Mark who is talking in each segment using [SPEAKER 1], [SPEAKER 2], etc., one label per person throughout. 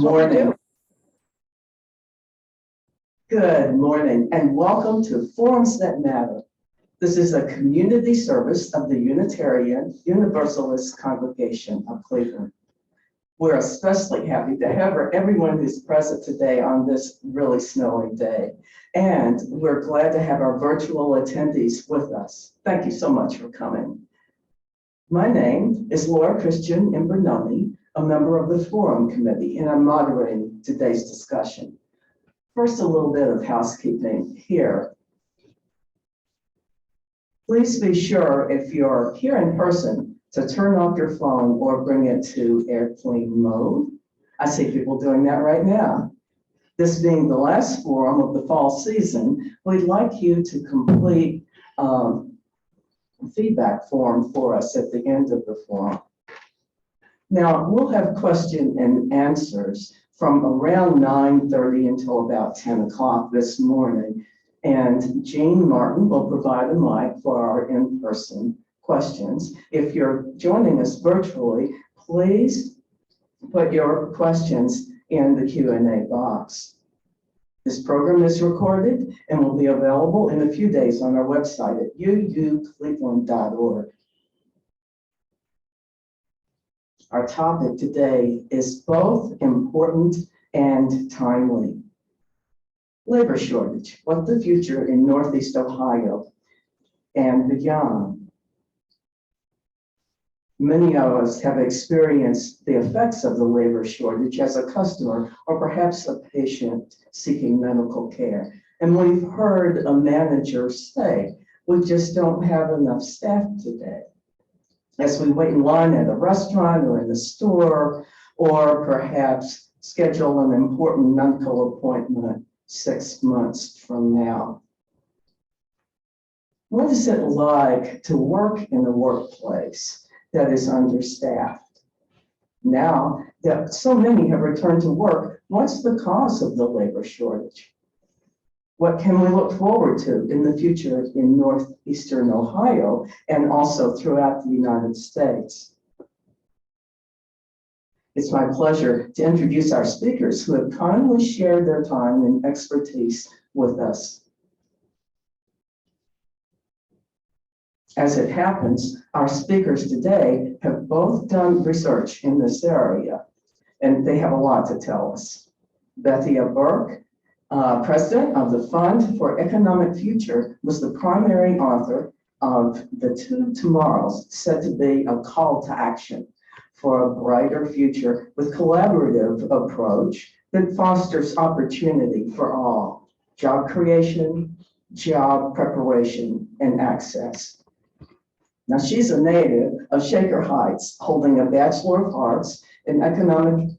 [SPEAKER 1] Morning. Good morning and welcome to Forums That Matter. This is a community service of the Unitarian Universalist Congregation of Cleveland. We're especially happy to have everyone who's present today on this really snowy day. And we're glad to have our virtual attendees with us. Thank you so much for coming. My name is Laura Christian Imbernoni, a member of the Forum Committee, and I'm moderating today's discussion. First, a little bit of housekeeping here. Please be sure, if you're here in person, to turn off your phone or bring it to airplane mode. I see people doing that right now. This being the last forum of the fall season, we'd like you to complete a feedback form for us at the end of the forum. Now, we'll have question and answers from around 9:30 until about 10 o'clock this morning. And Jean Martin will provide a mic for our in-person questions. If you're joining us virtually, please put your questions in the Q&A box. This program is recorded and will be available in a few days on our website at uucleveland.org. Our topic today is both important and timely. Labor shortage, what the future in Northeast Ohio and beyond. Many of us have experienced the effects of the labor shortage as a customer or perhaps a patient seeking medical care. And we've heard a manager say, we just don't have enough staff today. As we wait in line at a restaurant or in the store, or perhaps schedule an important medical appointment 6 months from now. What is it like to work in a workplace that is understaffed? Now that so many have returned to work, what's the cause of the labor shortage? What can we look forward to in the future in Northeastern Ohio and also throughout the United States? It's my pleasure to introduce our speakers who have kindly shared their time and expertise with us. As it happens, our speakers today have both done research in this area, and they have a lot to tell us. Bethia Burke, president of the Fund for Economic Future, was the primary author of The Two Tomorrows, said to be a call to action for a brighter future with collaborative approach that fosters opportunity for all, job creation, job preparation, and access. Now, she's a native of Shaker Heights, holding a Bachelor of Arts in Economics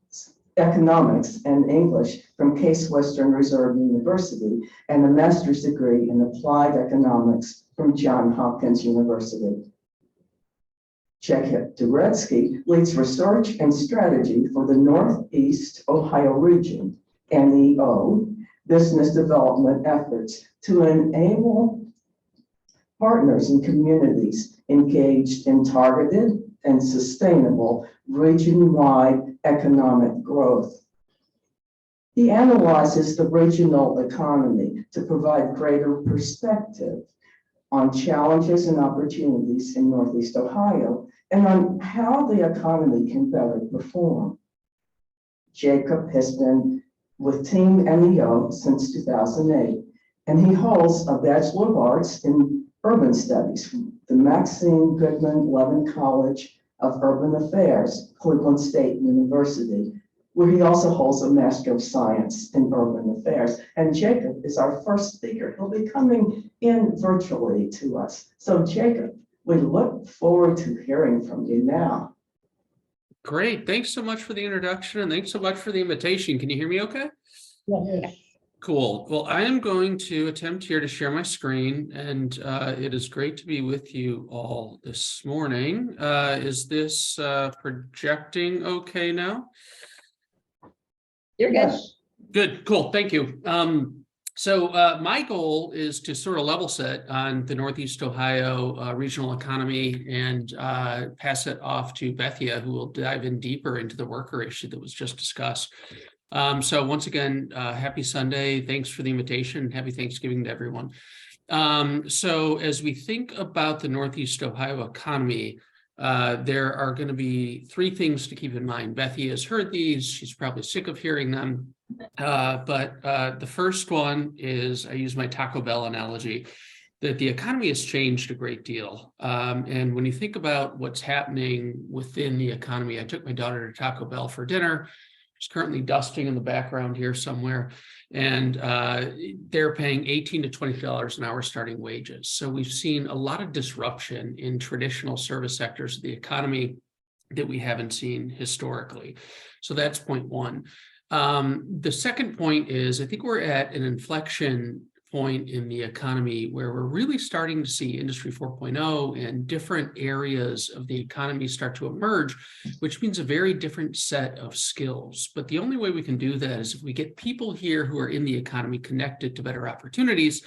[SPEAKER 1] and English from Case Western Reserve University and a master's degree in Applied Economics from Johns Hopkins University. Jacob Duritsky leads research and strategy for the Northeast Ohio region, NEO, business development efforts to enable partners and communities engaged in targeted and sustainable region-wide economic growth. He analyzes the regional economy to provide greater perspective on challenges and opportunities in Northeast Ohio and on how the economy can better perform. Jacob has been with Team NEO since 2008, and he holds a Bachelor of Arts in Urban Studies from the Maxine Goodman Levin College of Urban Affairs, Cleveland State University, where he also holds a Master of Science in Urban Affairs. And Jacob is our first speaker. He'll be coming in virtually to us. So Jacob, we look forward to hearing from you now.
[SPEAKER 2] Great. Thanks so much for the introduction and thanks so much for the invitation. Can you hear me okay?
[SPEAKER 1] Yes.
[SPEAKER 2] Cool. Well, I am going to attempt here to share my screen, and it is great to be with you all this morning. Is this projecting okay now?
[SPEAKER 3] You're good.
[SPEAKER 2] Good. Cool. Thank you. So my goal is to sort of level set on the Northeast Ohio regional economy and pass it off to Bethia, who will dive in deeper into the worker issue that was just discussed. So once again, happy Sunday. Thanks for the invitation. Happy Thanksgiving to everyone. So as we think about the Northeast Ohio economy, there are going to be three things to keep in mind. Bethia has heard these. She's probably sick of hearing them. But the first one is, I use my Taco Bell analogy, that the economy has changed a great deal. And when you think about what's happening within the economy, I took my daughter to Taco Bell for dinner. She's currently dusting in the background here somewhere. And they're paying $18 to $20 an hour starting wages. So we've seen a lot of disruption in traditional service sectors of the economy that we haven't seen historically. So that's point one. The second point is, I think we're at an inflection point in the economy where we're really starting to see Industry 4.0 and different areas of the economy start to emerge, which means a very different set of skills. But the only way we can do that is if we get people here who are in the economy connected to better opportunities.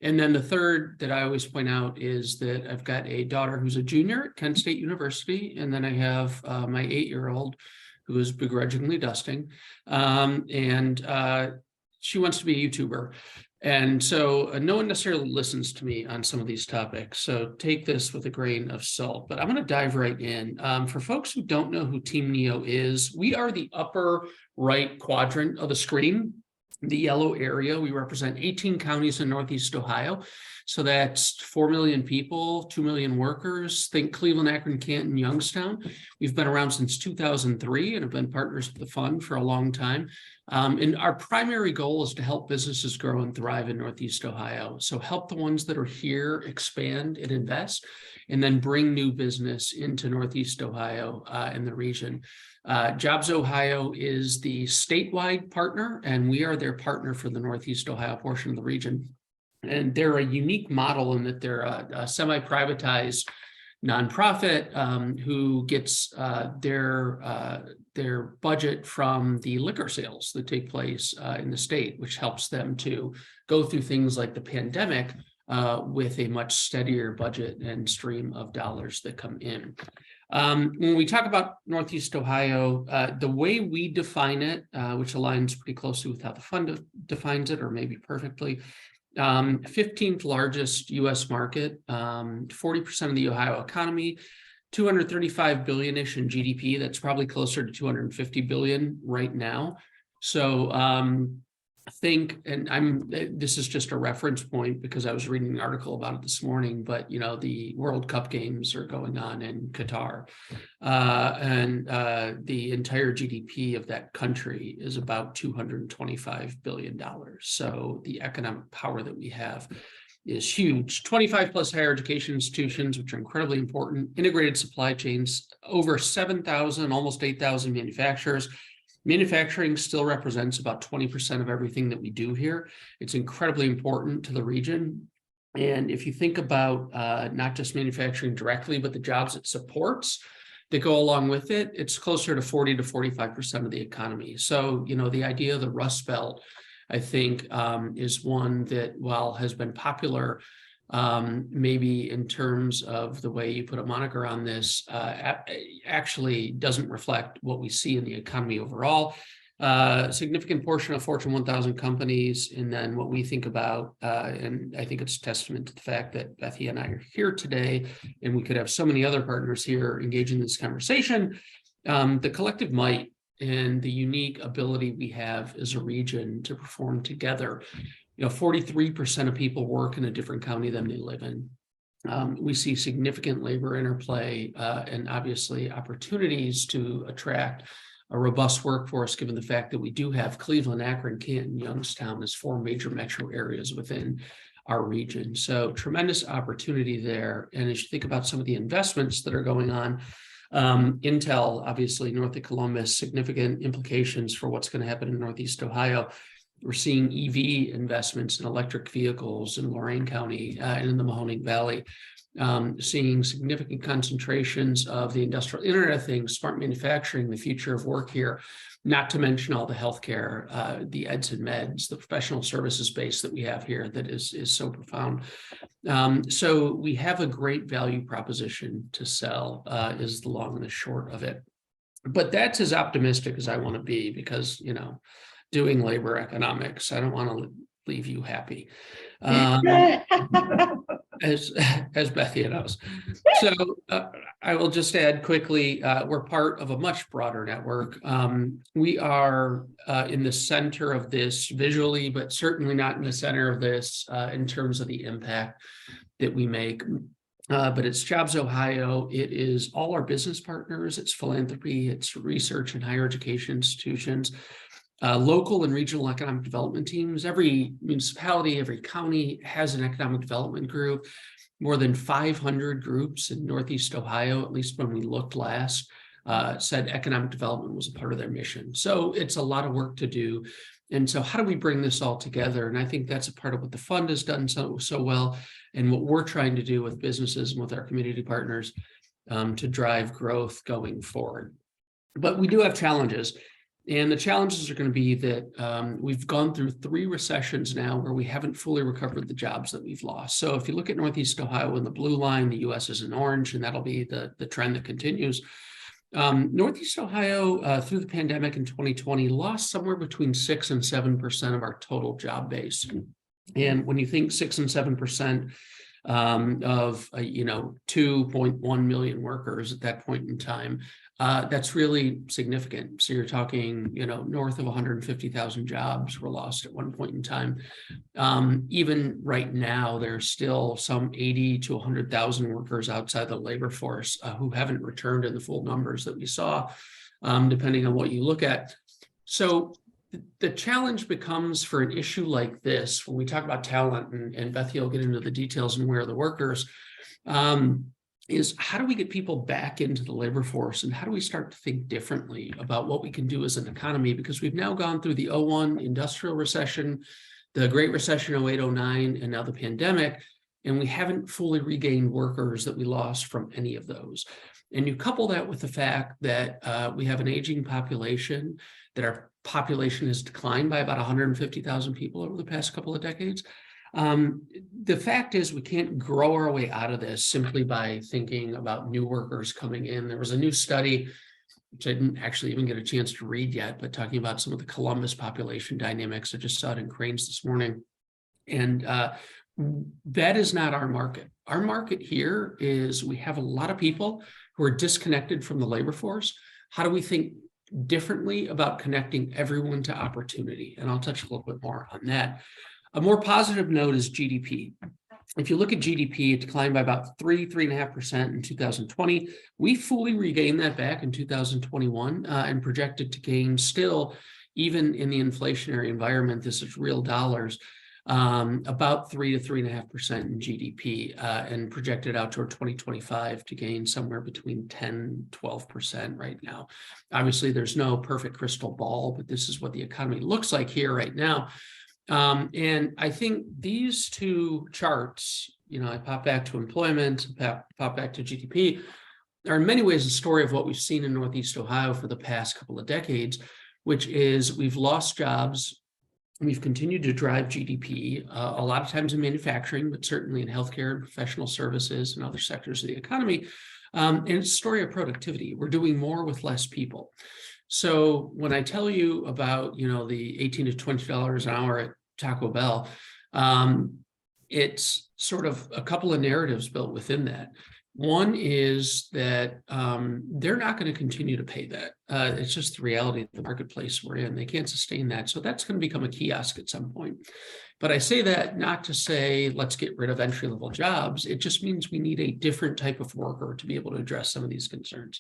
[SPEAKER 2] And then the third that I always point out is that I've got a daughter who's a junior at Kent State University, and then I have my 8-year-old who is begrudgingly dusting, and she wants to be a YouTuber. And so no one necessarily listens to me on some of these topics. So take this with a grain of salt, but I'm going to dive right in. For folks who don't know who Team NEO is, we are the upper right quadrant of the screen, the yellow area. We represent 18 counties in Northeast Ohio. So that's 4 million people, 2 million workers. Think Cleveland, Akron, Canton, Youngstown. We've been around since 2003 and have been partners with the fund for a long time. And our primary goal is to help businesses grow and thrive in Northeast Ohio. So help the ones that are here expand and invest, and then bring new business into Northeast Ohio and the region. Jobs Ohio is the statewide partner, and we are their partner for the Northeast Ohio portion of the region. And they're a unique model in that they're a semi-privatized nonprofit who gets their budget from the liquor sales that take place in the state, which helps them to go through things like the pandemic with a much steadier budget and stream of dollars that come in. When we talk about Northeast Ohio, the way we define it, which aligns pretty closely with how the fund defines it, or maybe perfectly, 15th largest U.S. market, 40% of the Ohio economy, 235 billion-ish in GDP. That's probably closer to 250 billion right now. So this is just a reference point because I was reading an article about it this morning, but the World Cup games are going on in Qatar, and the entire GDP of that country is about $225 billion. So the economic power that we have is huge. 25 plus higher education institutions, which are incredibly important, integrated supply chains, over 7,000, almost 8,000 manufacturers. Manufacturing still represents about 20% of everything that we do here. It's incredibly important to the region. And if you think about not just manufacturing directly, but the jobs it supports that go along with it, it's closer to 40 to 45% of the economy. So, the idea of the Rust Belt, I think, is one that, while has been popular, maybe in terms of the way you put a moniker on this, actually doesn't reflect what we see in the economy overall. Significant portion of Fortune 1000 companies, and then what we think about, and I think it's a testament to the fact that Bethia and I are here today, and we could have so many other partners here engaging in this conversation, the collective might and the unique ability we have as a region to perform together. 43% of people work in a different county than they live in. We see significant labor interplay and obviously opportunities to attract a robust workforce, given the fact that we do have Cleveland, Akron, Canton, Youngstown as 4 major metro areas within our region. So tremendous opportunity there. And as you think about some of the investments that are going on, Intel, obviously north of Columbus, significant implications for what's going to happen in Northeast Ohio. We're seeing EV investments in electric vehicles in Lorain County and in the Mahoning Valley, seeing significant concentrations of the industrial Internet of Things, smart manufacturing, the future of work here, not to mention all the healthcare, the eds and meds, the professional services base that we have here that is so profound. So we have a great value proposition to sell, is the long and the short of it. But that's as optimistic as I want to be because, doing labor economics, I don't want to leave you happy. As Bethia knows. So I will just add quickly, we're part of a much broader network. We are in the center of this visually, but certainly not in the center of this in terms of the impact that we make. But it's Jobs Ohio. It is all our business partners. It's philanthropy. It's research and higher education institutions. Local and regional economic development teams. Every municipality, every county has an economic development group. More than 500 groups in Northeast Ohio, at least when we looked last, said economic development was a part of their mission. So it's a lot of work to do. And so how do we bring this all together? And I think that's a part of what the fund has done so well, and what we're trying to do with businesses and with our community partners to drive growth going forward. But we do have challenges. And the challenges are going to be that we've gone through 3 recessions now where we haven't fully recovered the jobs that we've lost. So if you look at Northeast Ohio in the blue line, the US is in orange, and that'll be the trend that continues. Northeast Ohio through the pandemic in 2020 lost somewhere between 6 and 7% of our total job base. And when you think 6 and 7% of 2.1 million workers at that point in time, that's really significant. So you're talking, north of 150,000 jobs were lost at one point in time. Even right now, there's still some 80 to 100,000 workers outside the labor force who haven't returned in the full numbers that we saw, depending on what you look at. So the challenge becomes for an issue like this, when we talk about talent, and Bethia will get into the details and where are the workers, is how do we get people back into the labor force, and how do we start to think differently about what we can do as an economy? Because we've now gone through the 2001 industrial recession, the Great Recession, 2008, 2009, and now the pandemic, and we haven't fully regained workers that we lost from any of those. And you couple that with the fact that we have an aging population, that our population has declined by about 150,000 people over the past couple of decades. The fact is we can't grow our way out of this simply by thinking about new workers coming in. There was a new study, which I didn't actually even get a chance to read yet, but talking about some of the Columbus population dynamics. I just saw it in Cranes this morning. And that is not our market. Our market here is we have a lot of people who are disconnected from the labor force. How do we think differently about connecting everyone to opportunity? And I'll touch a little bit more on that. A more positive note is GDP. If you look at GDP, it declined by about 3.5% in 2020. We fully regained that back in 2021 and projected to gain still, even in the inflationary environment, this is real dollars, about 3 to 3.5% in GDP, and projected out toward 2025 to gain somewhere between 10, 12% right now. Obviously, there's no perfect crystal ball, but this is what the economy looks like here right now. And I think these 2 charts, I pop back to employment, pop back to GDP, are in many ways a story of what we've seen in Northeast Ohio for the past couple of decades, which is we've lost jobs. We've continued to drive GDP, a lot of times in manufacturing, but certainly in healthcare, professional services, and other sectors of the economy. And it's a story of productivity. We're doing more with less people. So when I tell you about, the $18 to $20 an hour at Taco Bell, it's sort of a couple of narratives built within that. One is that they're not going to continue to pay that. It's just the reality of the marketplace we're in. They can't sustain that. So that's going to become a kiosk at some point. But I say that not to say let's get rid of entry-level jobs. It just means we need a different type of worker to be able to address some of these concerns.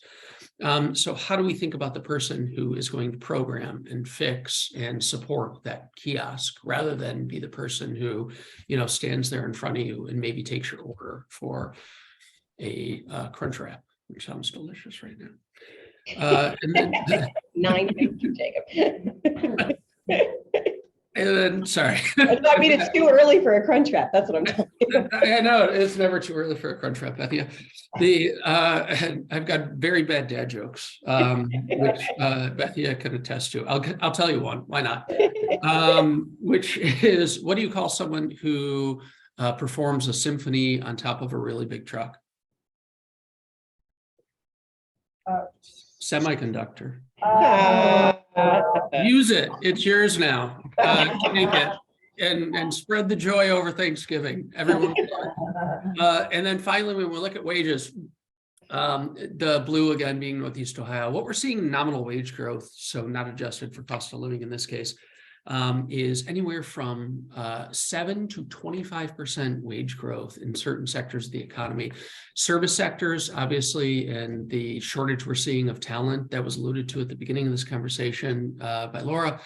[SPEAKER 2] So how do we think about the person who is going to program and fix and support that kiosk rather than be the person who, stands there in front of you and maybe takes your order for a crunch wrap, which sounds delicious right now. And then
[SPEAKER 3] 9:50, Jacob.
[SPEAKER 2] And then, sorry.
[SPEAKER 3] I mean, it's too early for a crunch wrap. That's what I'm telling you.
[SPEAKER 2] I know it's never too early for a crunch wrap, Bethia. I've got very bad dad jokes, which Bethia can attest to. I'll tell you one. Why not? Which is, what do you call someone who performs a symphony on top of a really big truck? Semiconductor.
[SPEAKER 3] Uh,
[SPEAKER 2] Use it. It's yours now. Take it and spread the joy over Thanksgiving. Everyone. And then finally, when we look at wages, the blue again being Northeast Ohio, what we're seeing nominal wage growth, so not adjusted for cost of living in this case, is anywhere from 7 to 25% wage growth in certain sectors of the economy. Service sectors, obviously, and the shortage we're seeing of talent that was alluded to at the beginning of this conversation by Laura,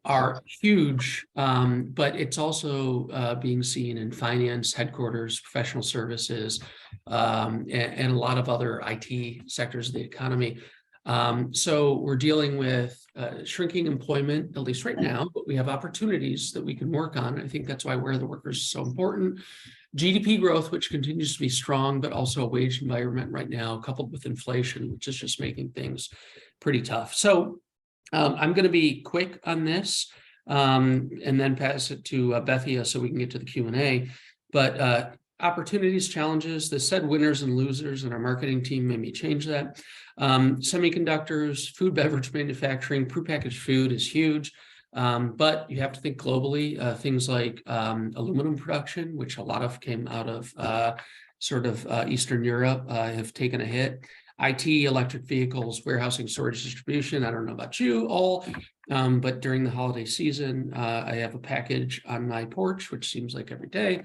[SPEAKER 2] are huge, but it's also being seen in finance, headquarters, professional services, and a lot of other IT sectors of the economy. So we're dealing with shrinking employment, at least right now, but we have opportunities that we can work on. I think that's why Where Are the Workers is so important. GDP growth, which continues to be strong, but also a wage environment right now, coupled with inflation, which is just making things pretty tough. So I'm going to be quick on this and then pass it to Bethia so we can get to the Q&A. But opportunities, challenges, the said winners and losers, and our marketing team made me change that. Semiconductors, food, beverage manufacturing, prepackaged food is huge. But you have to think globally, things like aluminum production, which a lot of came out of Eastern Europe, have taken a hit. IT, electric vehicles, warehousing, storage, distribution. I don't know about you all, but during the holiday season, I have a package on my porch, which seems like every day,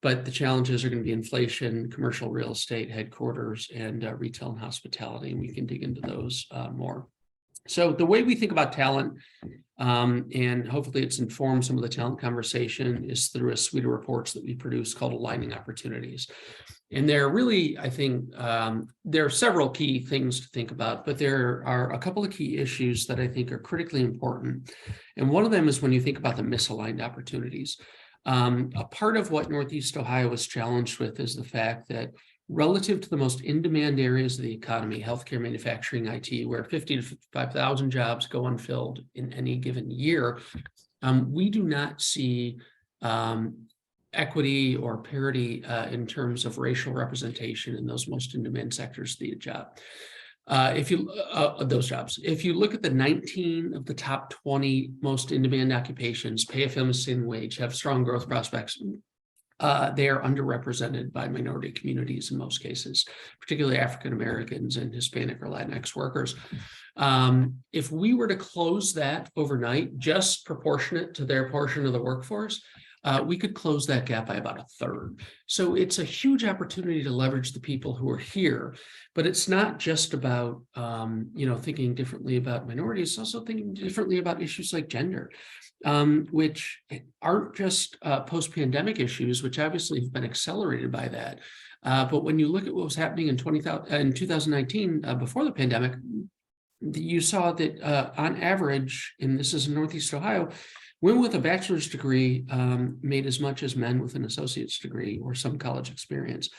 [SPEAKER 2] but the challenges are going to be inflation, commercial real estate, headquarters, and retail and hospitality, and we can dig into those more. So the way we think about talent, and hopefully it's informed some of the talent conversation, is through a suite of reports that we produce called Aligning Opportunities. And there really, I think, there are several key things to think about, but there are a couple of key issues that I think are critically important. And one of them is when you think about the misaligned opportunities. A part of what Northeast Ohio was challenged with is the fact that relative to the most in-demand areas of the economy, healthcare, manufacturing, IT, where 50 to 55,000 jobs go unfilled in any given year, we do not see equity or parity in terms of racial representation in those most in-demand sectors of the job. Those jobs. If you look at the 19 of the top 20 most in-demand occupations, pay a family same wage, have strong growth prospects, they are underrepresented by minority communities in most cases, particularly African Americans and Hispanic or Latinx workers. If we were to close that overnight, just proportionate to their portion of the workforce, we could close that gap by about a third. So it's a huge opportunity to leverage the people who are here, but it's not just about, thinking differently about minorities, it's also thinking differently about issues like gender, which aren't just post-pandemic issues, which obviously have been accelerated by that. But when you look at what was happening in 2019, before the pandemic, you saw that on average, and this is in Northeast Ohio, women with a bachelor's degree made as much as men with an associate's degree or some college experience.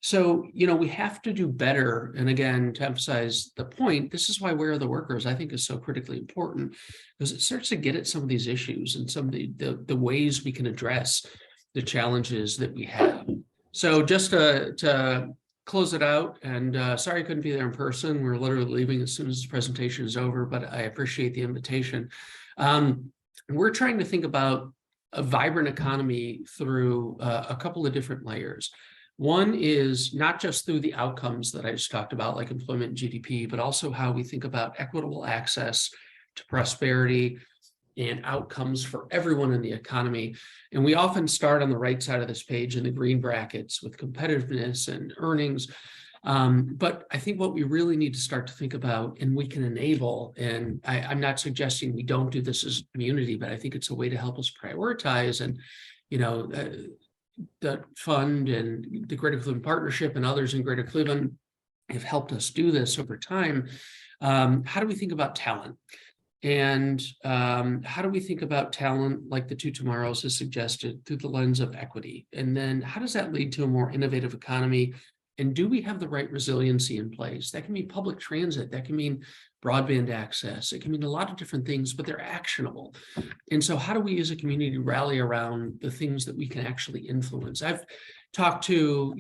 [SPEAKER 2] So, we have to do better. And again, to emphasize the point, this is why Where Are the Workers, I think, is so critically important, because it starts to get at some of these issues and some of the ways we can address the challenges that we have. So just to close it out, and sorry I couldn't be there in person. We're literally leaving as soon as the presentation is over, but I appreciate the invitation. We're trying to think about a vibrant economy through a couple of different layers. One is not just through the outcomes that I just talked about, like employment and GDP, but also how we think about equitable access to prosperity and outcomes for everyone in the economy. And we often start on the right side of this page in the green brackets with competitiveness and earnings. But I think what we really need to start to think about, and we can enable, and I'm not suggesting we don't do this as a community, but I think it's a way to help us prioritize. And, the fund and the Greater Cleveland Partnership and others in Greater Cleveland have helped us do this over time. How do we think about talent? And how do we think about talent, like the Two Tomorrows has suggested, through the lens of equity? And then how does that lead to a more innovative economy? And do we have the right resiliency in place? That can mean public transit, that can mean broadband access, it can mean a lot of different things, but they're actionable. And so how do we as a community rally around the things that we can actually influence? I've talk to,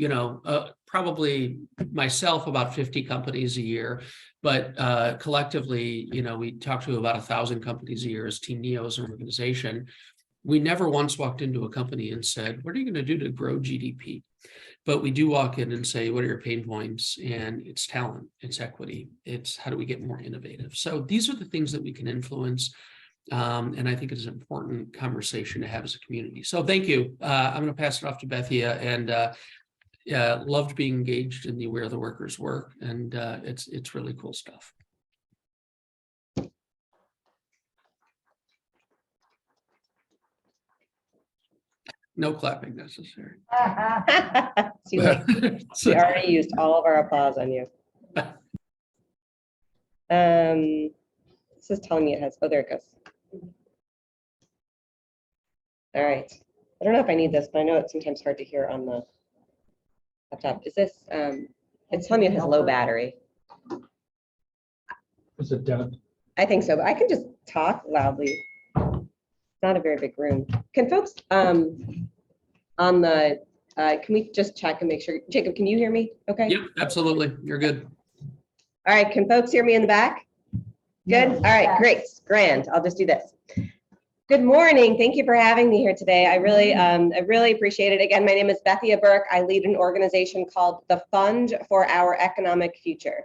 [SPEAKER 2] probably myself about 50 companies a year, but collectively, we talk to about 1,000 companies a year as Team Neo as an organization. We never once walked into a company and said, what are you going to do to grow GDP? But we do walk in and say, what are your pain points? And it's talent, it's equity, it's how do we get more innovative? So these are the things that we can influence. And I think it's an important conversation to have as a community. So thank you. I'm going to pass it off to Bethia, and loved being engaged in the Where the Workers work. And it's really cool stuff. No clapping necessary.
[SPEAKER 3] See, like, we already used all of our applause on you. This is telling me it has, oh, there it goes. All right. I don't know if I need this, but I know it's sometimes hard to hear on the laptop. Is this, it's telling me it has low battery.
[SPEAKER 4] Is it done?
[SPEAKER 3] I think so, but I can just talk loudly. It's not a very big room. Can folks, on the, can we just check and make sure, Jacob, can you hear me? Okay.
[SPEAKER 2] Yep, absolutely. You're good.
[SPEAKER 3] All right, can folks hear me in the back? Good. All right, great, grand. I'll just do this. Good morning. Thank you for having me here today. I really appreciate it. Again, my name is Bethia Burke. I lead an organization called the Fund for Our Economic Future.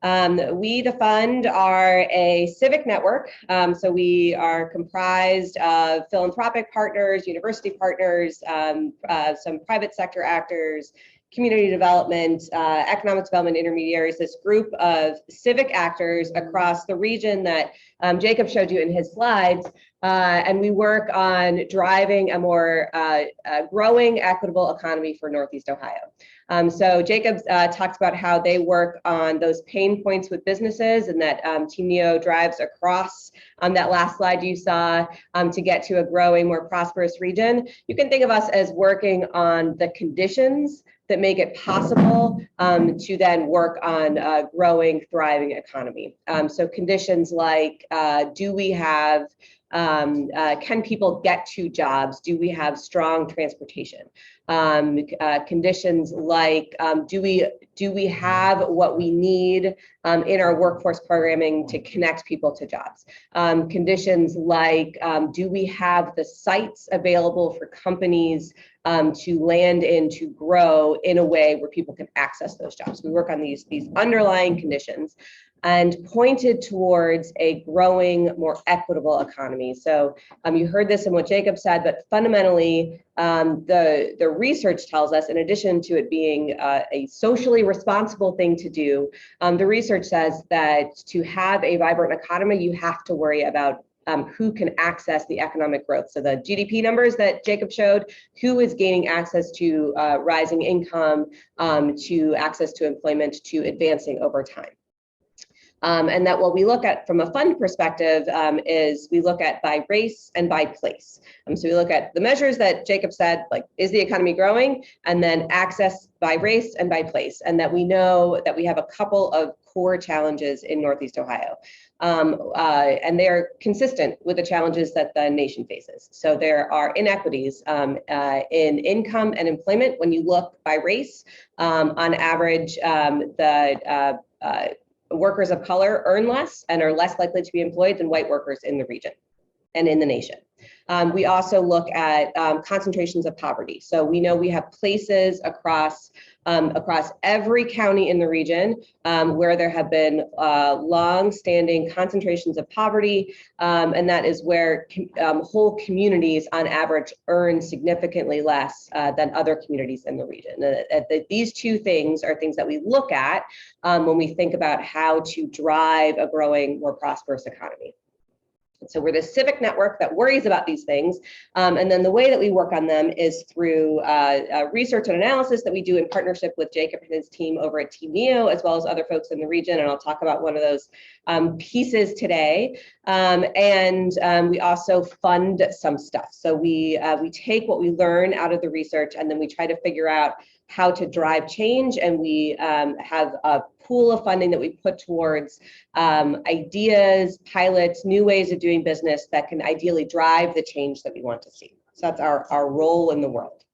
[SPEAKER 3] We, the Fund, are a civic network. So we are comprised of philanthropic partners, university partners, some private sector actors, community development, economic development intermediaries, this group of civic actors across the region that Jacob showed you in his slides. And we work on driving a more growing, equitable economy for Northeast Ohio. So Jacob talked about how they work on those pain points with businesses, and that Team Neo drives across that last slide you saw to get to a growing, more prosperous region. You can think of us as working on the conditions that make it possible to then work on a growing, thriving economy. So conditions like, do we have, can people get to jobs? Do we have strong transportation? Conditions like, do we have what we need in our workforce programming to connect people to jobs? Conditions like, do we have the sites available for companies to land in, to grow in a way where people can access those jobs? We work on these underlying conditions and pointed towards a growing, more equitable economy. So you heard this in what Jacob said, but fundamentally, the research tells us, in addition to it being a socially responsible thing to do, the research says that to have a vibrant economy, you have to worry about who can access the economic growth. So the GDP numbers that Jacob showed, who is gaining access to rising income, to access to employment, to advancing over time. And that what we look at from a fund perspective is we look at by race and by place. So we look at the measures that Jacob said, like, is the economy growing? And then access by race and by place. And that we know that we have a couple of core challenges in Northeast Ohio. And they're consistent with the challenges that the nation faces. So there are inequities in income and employment. When you look by race, on average, workers of color earn less and are less likely to be employed than white workers in the region and in the nation. We also look at concentrations of poverty. So we know we have places across every county in the region where there have been long-standing concentrations of poverty, and that is where whole communities on average earn significantly less than other communities in the region. These two things are things that we look at when we think about how to drive a growing, more prosperous economy. So we're the civic network that worries about these things. And then the way that we work on them is through research and analysis that we do in partnership with Jacob and his team over at Team Neo, as well as other folks in the region. And I'll talk about one of those pieces today. And we also fund some stuff. So we take what we learn out of the research, and then we try to figure out how to drive change. And we have a pool of funding that we put towards ideas, pilots, new ways of doing business that can ideally drive the change that we want to see. So that's our role in the world.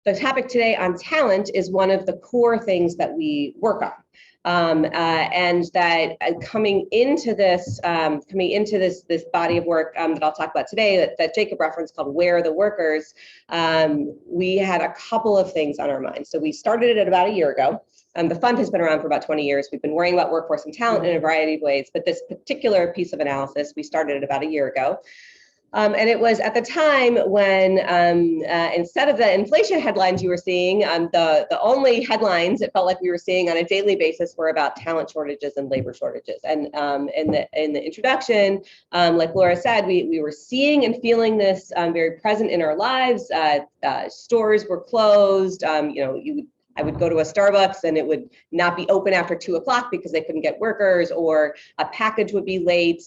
[SPEAKER 3] the topic today on talent is one of the core things that we work on. And that coming into this body of work that I'll talk about today, that Jacob referenced, called Where Are the Workers, we had a couple of things on our minds. So we started it about a year ago. The fund has been around for about 20 years. We've been worrying about workforce and talent in a variety of ways, but this particular piece of analysis, we started it about a year ago. And it was at the time when instead of the inflation headlines you were seeing, the only headlines it felt like we were seeing on a daily basis were about talent shortages and labor shortages. And in the introduction, like Laura said, we were seeing and feeling this very present in our lives. Stores were closed. I would go to a Starbucks and it would not be open after 2 o'clock because they couldn't get workers, or a package would be late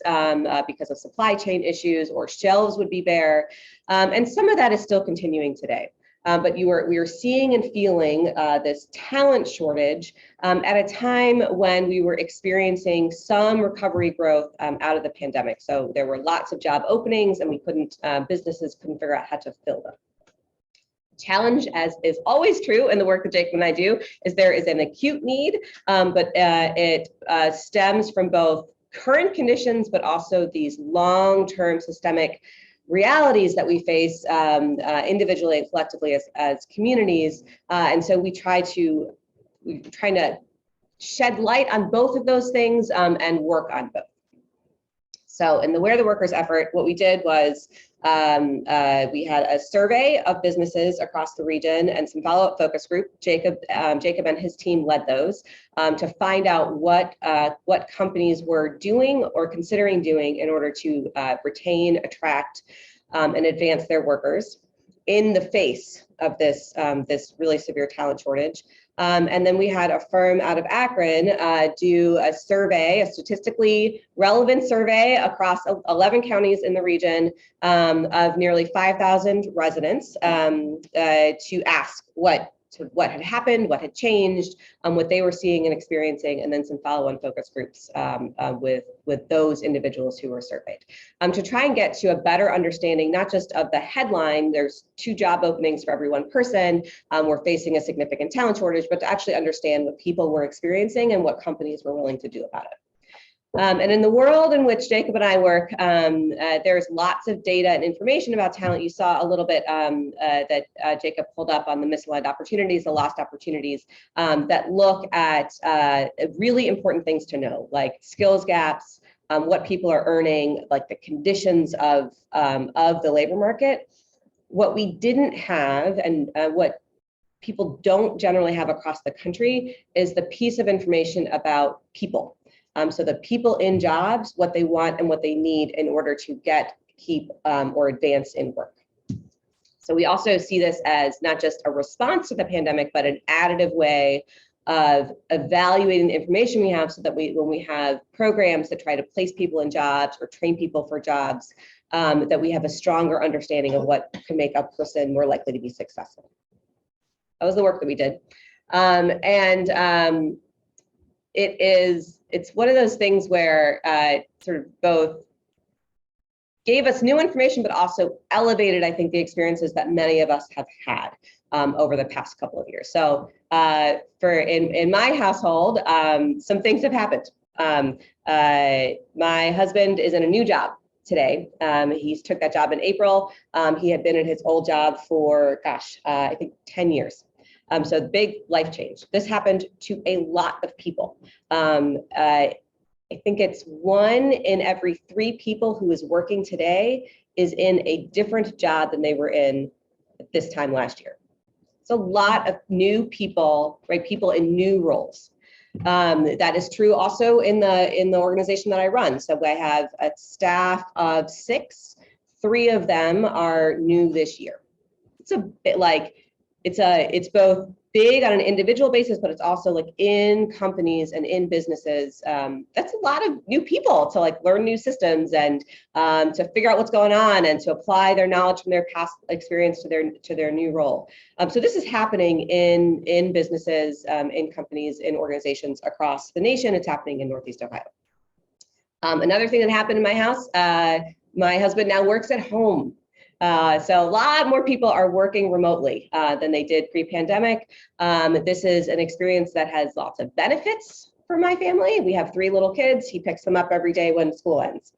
[SPEAKER 3] because of supply chain issues, or shelves would be bare. And some of that is still continuing today. But we were seeing and feeling this talent shortage at a time when we were experiencing some recovery growth out of the pandemic. So there were lots of job openings and businesses couldn't figure out how to fill them. Challenge, as is always true in the work that Jacob and I do, is there is an acute need, but it stems from both current conditions, but also these long-term systemic realities that we face individually and collectively as communities. And so we're trying to shed light on both of those things and work on both. So in the Where the Workers effort, what we did was we had a survey of businesses across the region and some follow-up focus group. Jacob and his team led those to find out what companies were doing or considering doing in order to retain, attract, and advance their workers in the face of this really severe talent shortage. And then we had a firm out of Akron do a survey, a statistically relevant survey across 11 counties in the region of nearly 5,000 residents to ask what had happened, what had changed, what they were seeing and experiencing, and then some follow-on focus groups with those individuals who were surveyed to try and get to a better understanding, not just of the headline, there's 2 job openings for every 1 person, we're facing a significant talent shortage, but to actually understand what people were experiencing and what companies were willing to do about it. And in the world in which Jacob and I work, there's lots of data and information about talent. You saw a little bit that Jacob pulled up on the misaligned opportunities, the lost opportunities, that look at really important things to know, like skills gaps, what people are earning, like the conditions of the labor market. What we didn't have, and what people don't generally have across the country, is the piece of information about people. So the people in jobs, what they want and what they need in order to keep, or advance in work. So we also see this as not just a response to the pandemic, but an additive way of evaluating the information we have so that when we have programs that try to place people in jobs or train people for jobs, that we have a stronger understanding of what can make a person more likely to be successful. That was the work that we did. It's one of those things where sort of both gave us new information, but also elevated, I think, the experiences that many of us have had over the past couple of years. So in my household, some things have happened. My husband is in a new job today. He took that job in April. He had been in his old job for, I think 10 years. So big life change. This happened to a lot of people. I think it's 1 in every 3 people who is working today is in a different job than they were in at this time last year. It's a lot of new people, right? People in new roles. That is true also in the organization that I run. So I have a staff of 6. 3 of them are new this year. It's a bit like, it's both big on an individual basis, but it's also like in companies and in businesses. That's a lot of new people to like learn new systems and to figure out what's going on and to apply their knowledge from their past experience to their new role. So this is happening in businesses, in companies, in organizations across the nation. It's happening in Northeast Ohio. Another thing that happened in my house, my husband now works at home. So a lot more people are working remotely than they did pre-pandemic. This is an experience that has lots of benefits for my family. We have 3 little kids. He picks them up every day when school ends.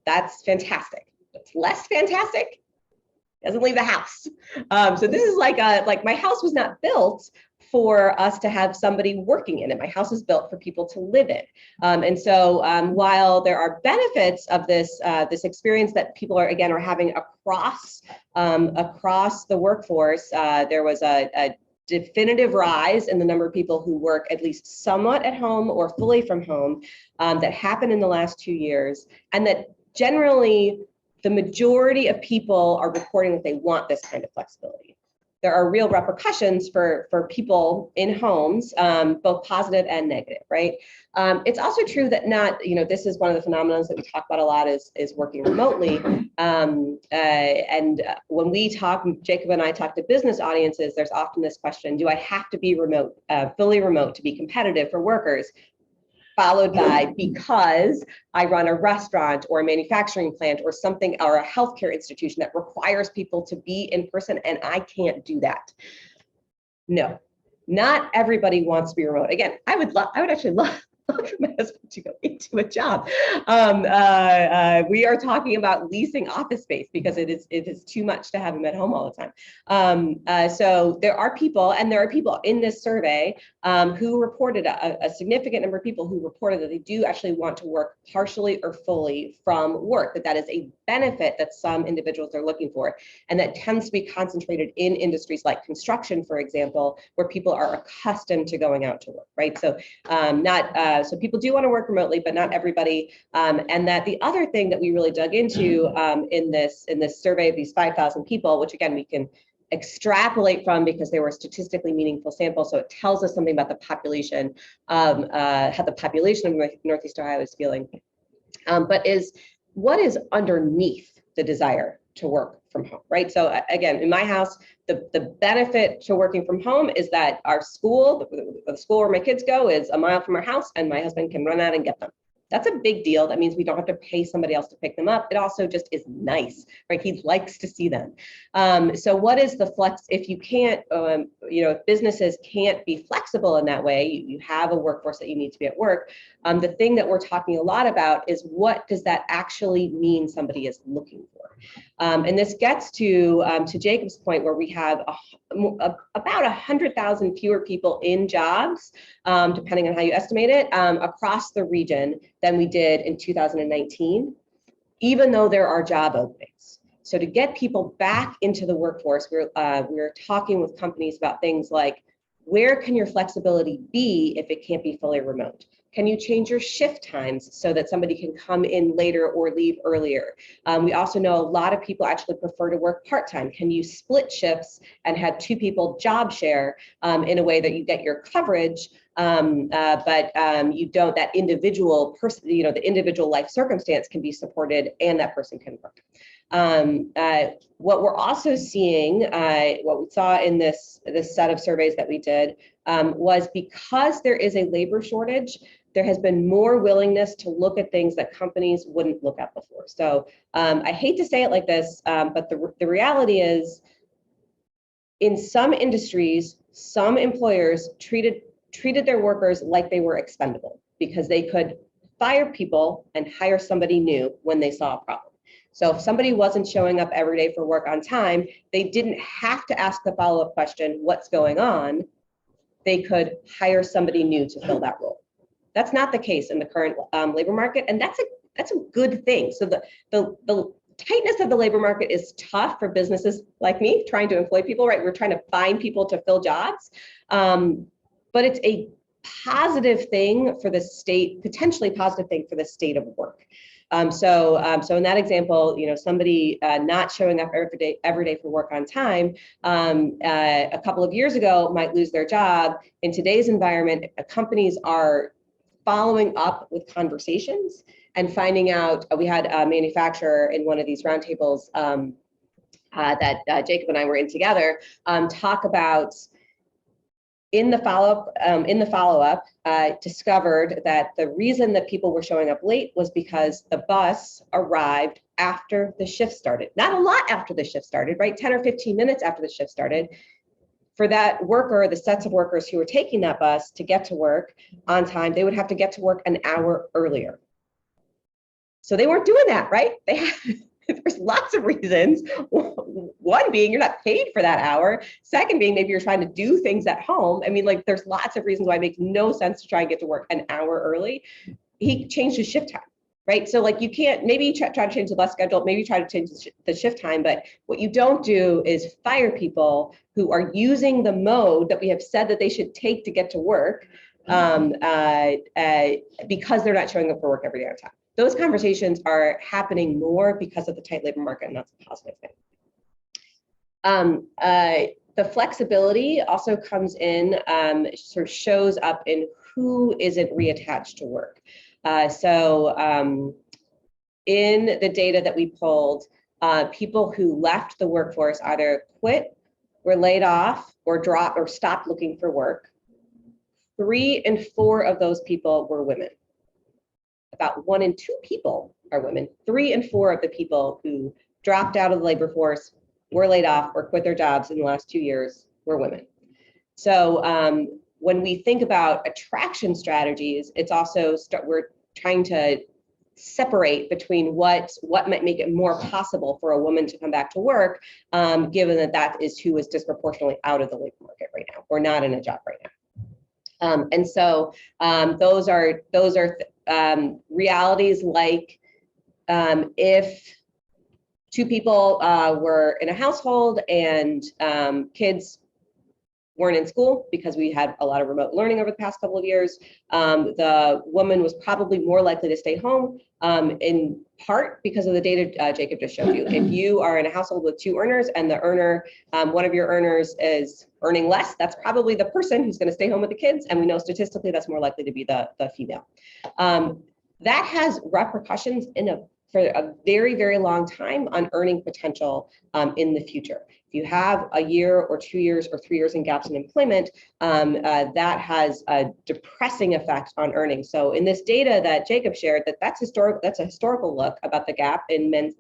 [SPEAKER 3] That's fantastic. What's less fantastic, doesn't leave the house. So this is like my house was not built for us to have somebody working in it. My house is built for people to live in. And so while there are benefits of this experience that people are having across the workforce, there was a definitive rise in the number of people who work at least somewhat at home or fully from home that happened in the last 2 years, and that generally the majority of people are reporting that they want this kind of flexibility. There are real repercussions for people in homes, both positive and negative, right? It's also true that this is one of the phenomena that we talk about a lot is working remotely. And when we talk, Jacob and I talk to business audiences, there's often this question, do I have to be remote, fully remote to be competitive for workers? Followed by, because I run a restaurant or a manufacturing plant or something, or a healthcare institution that requires people to be in person, and I can't do that. No, not everybody wants to be remote. Again, I would actually love for my husband to go into a job. We are talking about leasing office space because it is too much to have him at home all the time. So there are people in this survey who reported, a significant number of people who reported that they do actually want to work partially or fully from work, that is a benefit that some individuals are looking for. And that tends to be concentrated in industries like construction, for example, where people are accustomed to going out to work, right? So so people do want to work remotely, but not everybody. And that the other thing that we really dug into in this survey of these 5,000 people, which again, we can extrapolate from because they were statistically meaningful samples. So it tells us something about the population, how the population of Northeast Ohio is feeling, but what is underneath the desire to work from home, right? So again, in my house, the benefit to working from home is that our school, the school where my kids go, is a mile from our house, and my husband can run out and get them. That's a big deal. That means we don't have to pay somebody else to pick them up. It also just is nice, right? He likes to see them. So what is the flex? If you can't, if businesses can't be flexible in that way, you have a workforce that you need to be at work. The thing that we're talking a lot about is, what does that actually mean somebody is looking for? And this gets to Jacob's point, where we have about 100,000 fewer people in jobs, depending on how you estimate it, across the region than we did in 2019, even though there are job openings. So to get people back into the workforce, we're talking with companies about things like, where can your flexibility be if it can't be fully remote? Can you change your shift times so that somebody can come in later or leave earlier? We also know a lot of people actually prefer to work part-time. Can you split shifts and have 2 people job share in a way that you get your coverage, but you don't, that individual person, the individual life circumstance can be supported and that person can work. What we're also seeing, what we saw in this set of surveys that we did, was because there is a labor shortage, there has been more willingness to look at things that companies wouldn't look at before. So I hate to say it like this, but the reality is, in some industries, some employers treated their workers like they were expendable, because they could fire people and hire somebody new when they saw a problem. So if somebody wasn't showing up every day for work on time, they didn't have to ask the follow-up question, what's going on? They could hire somebody new to fill that role. That's not the case in the current labor market, and that's a good thing. So the tightness of the labor market is tough for businesses like me trying to employ people, right? We're trying to find people to fill jobs, but it's a positive thing for the state, potentially positive thing for the state of work. So in that example, somebody not showing up every day for work on time, a couple of years ago might lose their job. In today's environment, companies are following up with conversations and finding out. We had a manufacturer in one of these roundtables that Jacob and I were in together, talk about in the follow-up, discovered that the reason that people were showing up late was because the bus arrived after the shift started. Not a lot after the shift started, right? 10 or 15 minutes after the shift started. For that worker, the sets of workers who were taking that bus to get to work on time, they would have to get to work an hour earlier. So they weren't doing that, right? There's lots of reasons. One being you're not paid for that hour. Second being maybe you're trying to do things at home. I mean, like there's lots of reasons why it makes no sense to try and get to work an hour early. He changed his shift time, right? So like you can't, maybe you try to change the bus schedule, maybe you try to change the shift time, but what you don't do is fire people who are using the mode that we have said that they should take to get to work because they're not showing up for work every day on time. Those conversations are happening more because of the tight labor market, and that's a positive thing. The flexibility also comes in, sort of shows up in who isn't reattached to work. In the data that we pulled, people who left the workforce either quit, were laid off, or dropped or stopped looking for work. 3 in 4 of those people were women. About 1 in 2 people are women. 3 in 4 of the people who dropped out of the labor force, were laid off, or quit their jobs in the last 2 years were women. So when we think about attraction strategies, it's also we're trying to separate between what might make it more possible for a woman to come back to work, given that that is who is disproportionately out of the labor market right now, or not in a job right now. Those are realities like if 2 people were in a household and kids weren't in school because we had a lot of remote learning over the past couple of years, the woman was probably more likely to stay home, in part because of the data Jacob just showed you. If you are in a household with 2 earners and the earner, one of your earners is earning less, that's probably the person who's going to stay home with the kids, and we know statistically that's more likely to be the female. That has repercussions for a very, very long time on earning potential in the future. If you have a year or 2 years or 3 years in gaps in employment, that has a depressing effect on earnings. So in this data that Jacob shared, that's a historical look about the gap in men's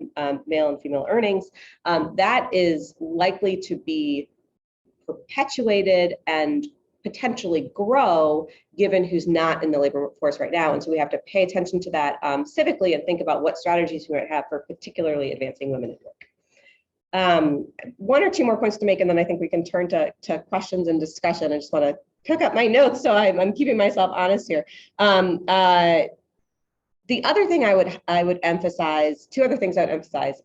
[SPEAKER 3] male and female earnings. That is likely to be perpetuated and potentially grow given who's not in the labor force right now. And so we have to pay attention to that civically and think about what strategies we might have for particularly advancing women at work. 1 or 2 more points to make, and then I think we can turn to questions and discussion. I just want to pick up my notes, so I'm keeping myself honest here. The other thing I would emphasize, 2 other things I would emphasize.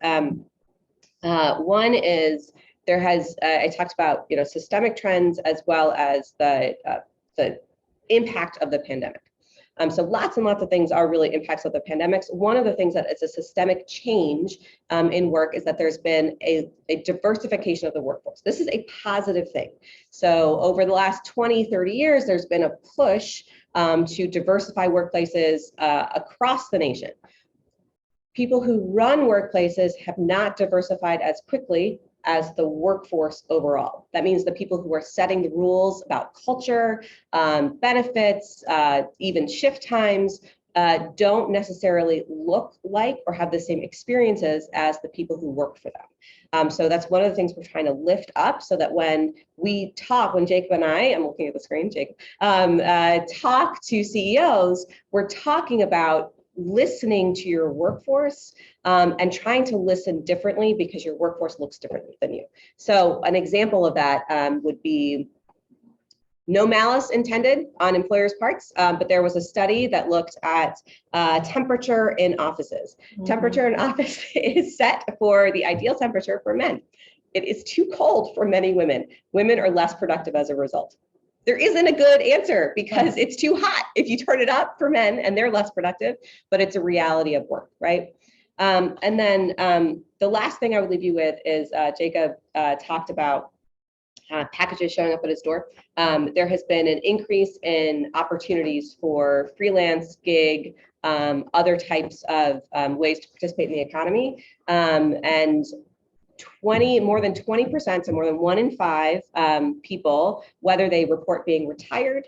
[SPEAKER 3] One is there has, I talked about, systemic trends as well as the impact of the pandemic. So lots and lots of things are really impacts of the pandemics. One of the things that is a systemic change in work is that there's been a diversification of the workforce. This is a positive thing. So over the last 20, 30 years, there's been a push to diversify workplaces across the nation. People who run workplaces have not diversified as quickly as the workforce overall. That means the people who are setting the rules about culture, benefits, even shift times, don't necessarily look like or have the same experiences as the people who work for them. So that's one of the things we're trying to lift up, so that when Jacob and I'm looking at the screen, Jacob, talk to CEOs, we're talking about listening to your workforce and trying to listen differently because your workforce looks different than you. So an example of that would be no malice intended on employers' parts, but there was a study that looked at temperature in offices. Mm-hmm. Temperature in office is set for the ideal temperature for men. It is too cold for many women. Women are less productive as a result. There isn't a good answer because it's too hot if you turn it up for men and they're less productive, but it's a reality of work, right? And then the last thing I would leave you with is Jacob talked about packages showing up at his door. There has been an increase in opportunities for freelance, gig, other types of ways to participate in the economy. And more than 20%, so more than 1 in 5 people, whether they report being retired,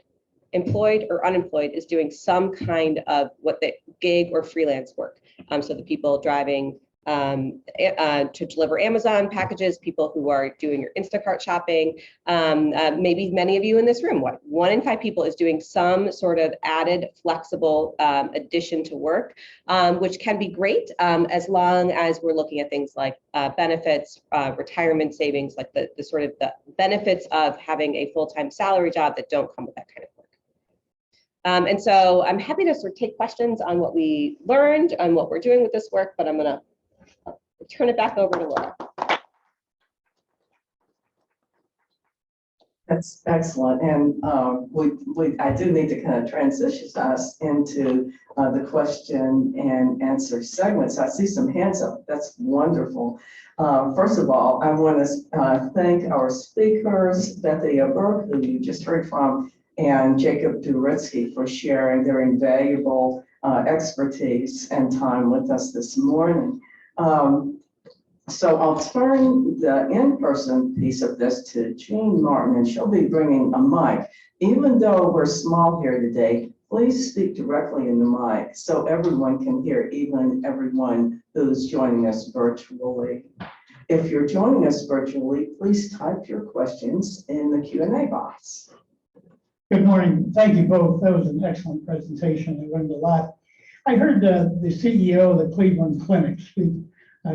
[SPEAKER 3] employed, or unemployed, is doing some kind of what the gig or freelance work. So the people driving to deliver Amazon packages, people who are doing your Instacart shopping, maybe many of you in this room, 1 in 5 people is doing some sort of added flexible addition to work, which can be great as long as we're looking at things like benefits, retirement savings, like the sort of the benefits of having a full-time salary job that don't come with that kind of work. And so I'm happy to sort of take questions on what we learned and what we're doing with this work, but I'm gonna turn it back over to Laura.
[SPEAKER 1] That's excellent. And I do need to kind of transition us into the question and answer segments. I see some hands up. That's wonderful. First of all, I want to thank our speakers, Bethia Burke, who you just heard from, and Jacob Duritsky for sharing their invaluable expertise and time with us this morning. So I'll turn the in-person piece of this to Jean Martin, and she'll be bringing a mic. Even though we're small here today, please speak directly in the mic so everyone can hear, even everyone who's joining us virtually. If you're joining us virtually, please type your questions in the Q&A box.
[SPEAKER 4] Good morning. Thank you both. That was an excellent presentation. I learned a lot. I heard the CEO of the Cleveland Clinic speak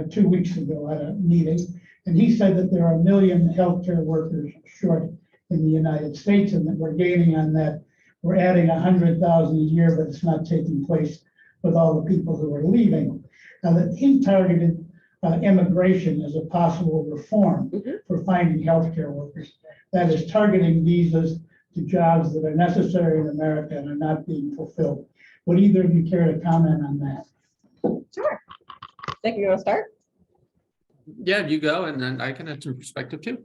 [SPEAKER 4] 2 weeks ago at a meeting, and he said that there are 1 million healthcare workers short in the United States, and that we're gaining on that. We're adding 100,000 a year, but it's not taking place with all the people who are leaving. Now, that he targeted immigration as a possible reform for finding healthcare workers. That is targeting visas to jobs that are necessary in America and are not being fulfilled. Would either of you care to comment on that?
[SPEAKER 3] Sure. Nick, you want to start?
[SPEAKER 2] Yeah, you go, and then I can add some perspective too.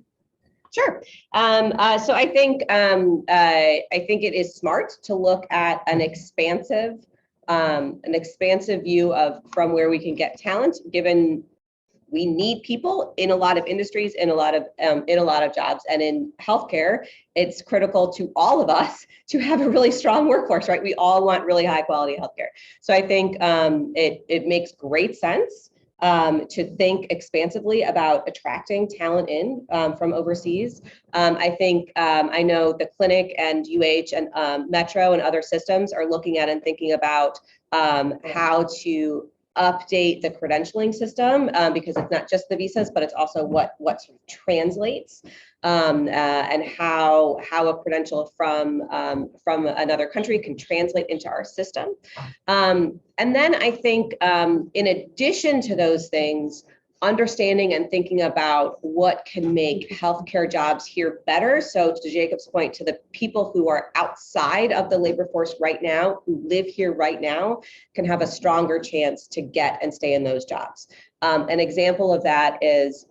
[SPEAKER 3] Sure. So I think it is smart to look at an expansive view of from where we can get talent, given we need people in a lot of industries, in a lot of jobs, and in healthcare, it's critical to all of us to have a really strong workforce, right? We all want really high quality healthcare. So I think it makes great sense to think expansively about attracting talent in from overseas. I think I know the clinic and UH and Metro and other systems are looking at and thinking about how to update the credentialing system because it's not just the visas, but it's also what sort of translates and how a credential from another country can translate into our system. And then I think in addition to those things, understanding and thinking about what can make healthcare jobs here better. So to Jacob's point, to the people who are outside of the labor force right now, who live here right now, can have a stronger chance to get and stay in those jobs. An example of that is,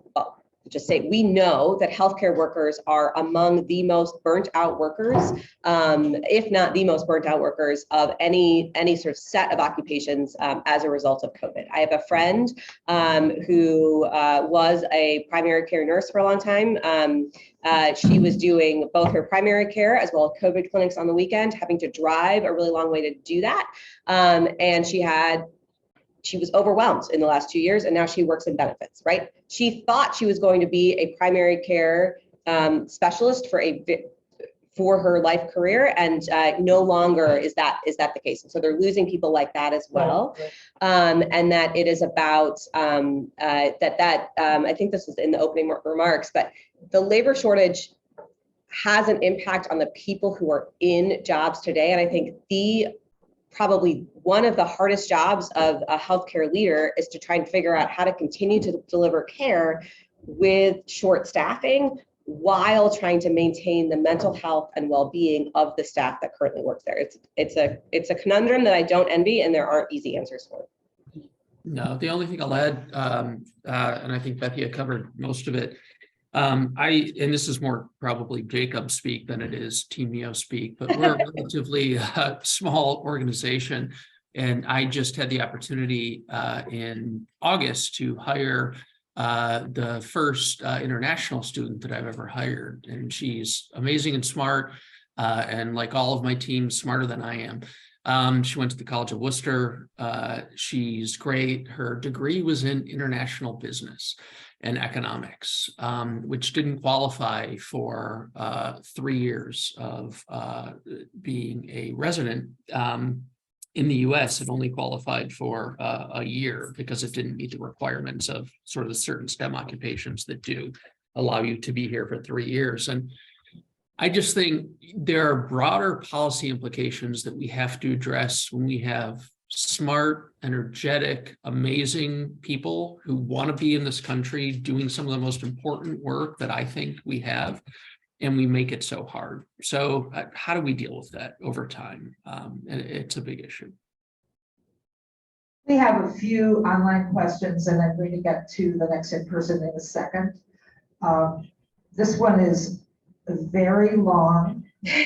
[SPEAKER 3] just say, we know that healthcare workers are among the most burnt out workers, if not the most burnt out workers of any sort of set of occupations as a result of COVID. I have a friend who was a primary care nurse for a long time. She was doing both her primary care as well as COVID clinics on the weekend, having to drive a really long way to do that. And she was overwhelmed in the last 2 years, and now she works in benefits, right? She thought she was going to be a primary care specialist for her life career, and no longer is that the case. And so they're losing people like that as well. Right. And that it is about I think this was in the opening remarks, but the labor shortage has an impact on the people who are in jobs today. And I think probably one of the hardest jobs of a healthcare leader is to try and figure out how to continue to deliver care with short staffing while trying to maintain the mental health and well-being of the staff that currently works there. It's a conundrum that I don't envy, and there aren't easy answers for it.
[SPEAKER 2] No, the only thing I'll add, and I think Bethia covered most of it, and this is more probably Jacob speak than it is Team Neo speak, but we're a relatively small organization. And I just had the opportunity in August to hire the first international student that I've ever hired, and she's amazing and smart, and like all of my team, smarter than I am. She went to the College of Worcester. She's great. Her degree was in international business and economics, which didn't qualify for 3 years of being a resident in the US. It only qualified for a year because it didn't meet the requirements of sort of the certain STEM occupations that do allow you to be here for 3 years. And I just think there are broader policy implications that we have to address when we have smart, energetic, amazing people who want to be in this country doing some of the most important work that I think we have, and we make it so hard. So how do we deal with that over time? And it's a big issue.
[SPEAKER 5] We have a few online questions, and I'm going to get to the next in person in a second. This one is very long, but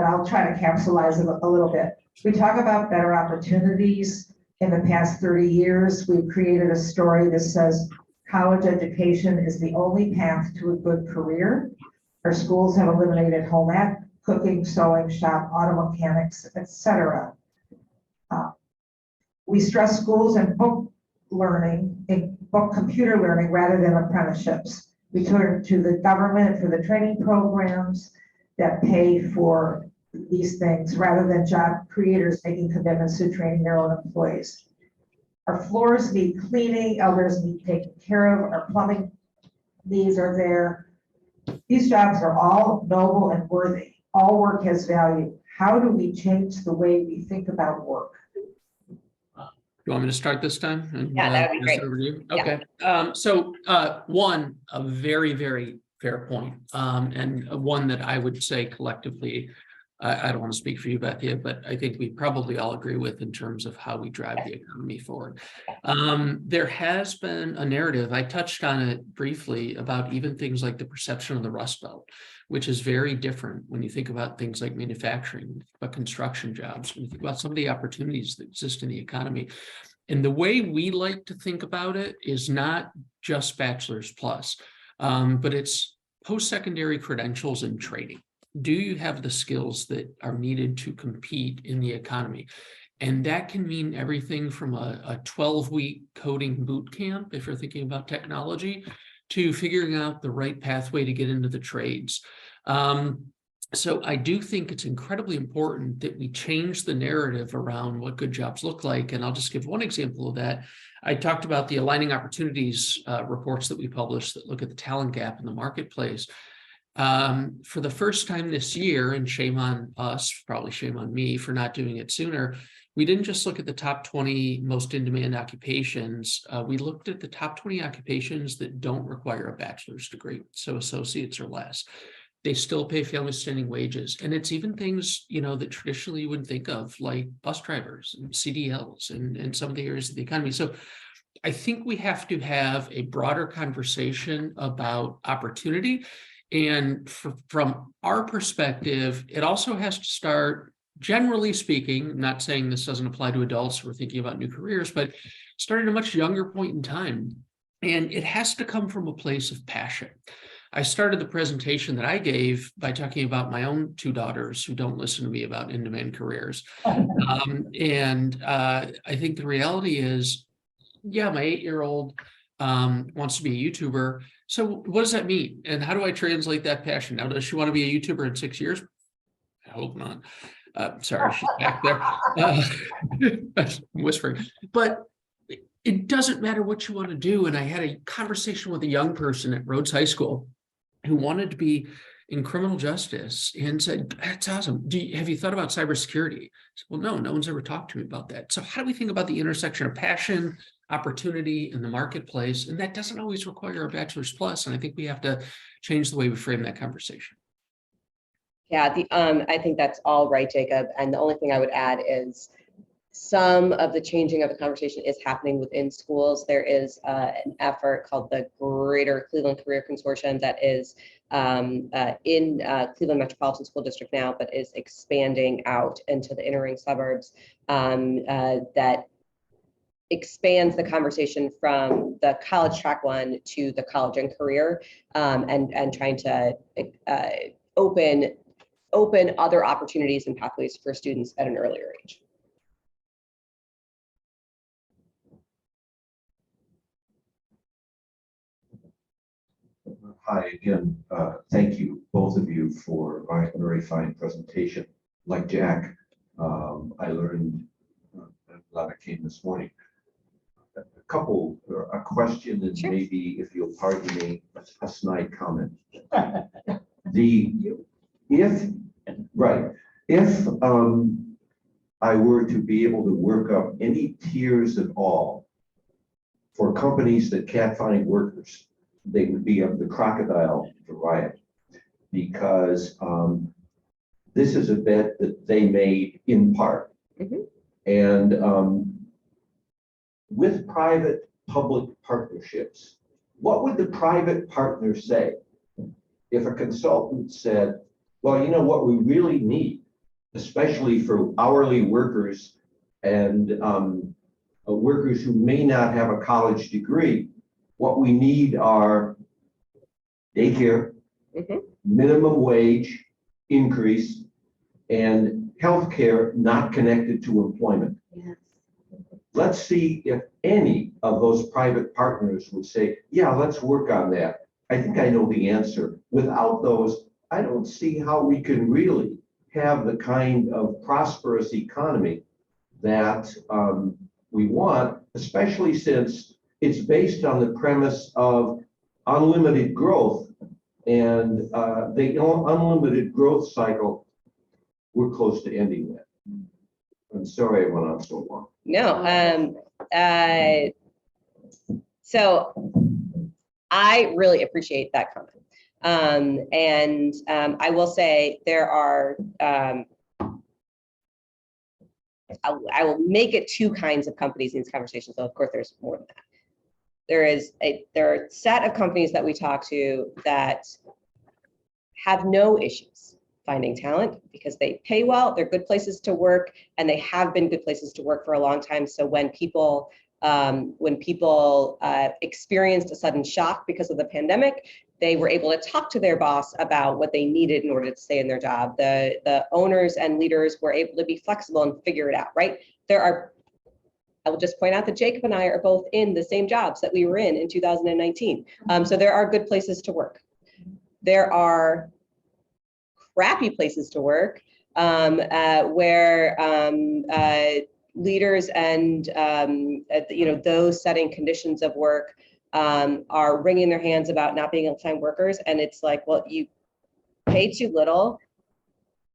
[SPEAKER 5] I'll try to capsulize it a little bit. We talk about better opportunities. In the past 30 years, we've created a story that says college education is the only path to a good career. Our schools have eliminated home ec, cooking, sewing, shop, auto mechanics, etc. We stress schools and book learning, book computer learning rather than apprenticeships. We turn to the government for the training programs that pay for these things rather than job creators making commitments to training their own employees. Our floors need cleaning, elders need taken care of, our plumbing needs are there. These jobs are all noble and worthy. All work has value. How do we change the way we think about work?
[SPEAKER 2] You want me to start this time? And,
[SPEAKER 3] Yeah, that would be
[SPEAKER 2] pass
[SPEAKER 3] great.
[SPEAKER 2] it over to you?
[SPEAKER 3] Yeah.
[SPEAKER 2] Okay. One, a very, very fair point, and one that I would say collectively, I don't want to speak for you, Bethia, but I think we probably all agree with in terms of how we drive the economy forward. There has been a narrative, I touched on it briefly, about even things like the perception of the Rust Belt, which is very different when you think about things like manufacturing, about construction jobs, when you think about some of the opportunities that exist in the economy. And the way we like to think about it is not just bachelor's plus, but it's post-secondary credentials and training. Do you have the skills that are needed to compete in the economy? And that can mean everything from a 12-week coding boot camp, if you're thinking about technology, to figuring out the right pathway to get into the trades. So I do think it's incredibly important that we change the narrative around what good jobs look like. And I'll just give one example of that. I talked about the aligning opportunities reports that we published that look at the talent gap in the marketplace. For the first time this year, and shame on us, probably shame on me for not doing it sooner, we didn't just look at the top 20 most in-demand occupations. We looked at the top 20 occupations that don't require a bachelor's degree, so associates or less. They still pay family standing wages. And it's even things, you know, that traditionally you wouldn't think of, like bus drivers and CDLs and some of the areas of the economy. So I think we have to have a broader conversation about opportunity. And from our perspective, it also has to start, generally speaking, I'm not saying this doesn't apply to adults who are thinking about new careers, but start at a much younger point in time. And it has to come from a place of passion. I started the presentation that I gave by talking about my own 2 daughters who don't listen to me about in-demand careers. I think the reality is, yeah, my 8-year-old wants to be a YouTuber. So what does that mean? And how do I translate that passion? Now, does she want to be a YouTuber in 6 years? I hope not. Sorry, she's back there. I'm whispering. But it doesn't matter what you want to do. And I had a conversation with a young person at Rhodes High School who wanted to be in criminal justice and said, that's awesome. Have you thought about cybersecurity? I said, well, no one's ever talked to me about that. So how do we think about the intersection of passion, opportunity in the marketplace? And that doesn't always require a bachelor's plus. And I think we have to change the way we frame that conversation.
[SPEAKER 3] Yeah, I think that's all right, Jacob. And the only thing I would add is some of the changing of the conversation is happening within schools. There is an effort called the Greater Cleveland Career Consortium that is in Cleveland Metropolitan School District now, but is expanding out into the inner ring suburbs that expands the conversation from the college track one to the college and career, and trying to open other opportunities and pathways for students at an earlier age.
[SPEAKER 6] Hi again. Thank you, both of you, for a very fine presentation. Like Jack, I learned a lot that came this morning. A question, and
[SPEAKER 3] Sure.
[SPEAKER 6] maybe, if you'll pardon me, a snide comment. If I were to be able to work up any tiers at all for companies that can't find workers, they would be of the crocodile variety, because this is a bet that they made in part.
[SPEAKER 3] Mhm.
[SPEAKER 6] And with private-public partnerships, what would the private partner say if a consultant said, well, you know what we really need, especially for hourly workers and workers who may not have a college degree, what we need are daycare,
[SPEAKER 3] Mhm.
[SPEAKER 6] minimum wage increase, and healthcare not connected to employment.
[SPEAKER 3] Yes.
[SPEAKER 6] Let's see if any of those private partners would say, yeah, let's work on that. I think I know the answer. Without those, I don't see how we can really have the kind of prosperous economy that we want, especially since it's based on the premise of unlimited growth, and the unlimited growth cycle, we're close to ending that. I'm sorry I went on so long.
[SPEAKER 3] No, so I really appreciate that comment. And I will say there are, I will make it two kinds of companies in these conversations. So of course, there's more than that. There are a set of companies that we talk to that have no issues finding talent because they pay well, they're good places to work, and they have been good places to work for a long time. So when people experienced a sudden shock because of the pandemic, they were able to talk to their boss about what they needed in order to stay in their job. The owners and leaders were able to be flexible and figure it out, right? I will just point out that Jacob and I are both in the same jobs that we were in 2019. So there are good places to work. There are crappy places to work where leaders and those setting conditions of work are wringing their hands about not being able to find workers. And it's like, well, you pay too little,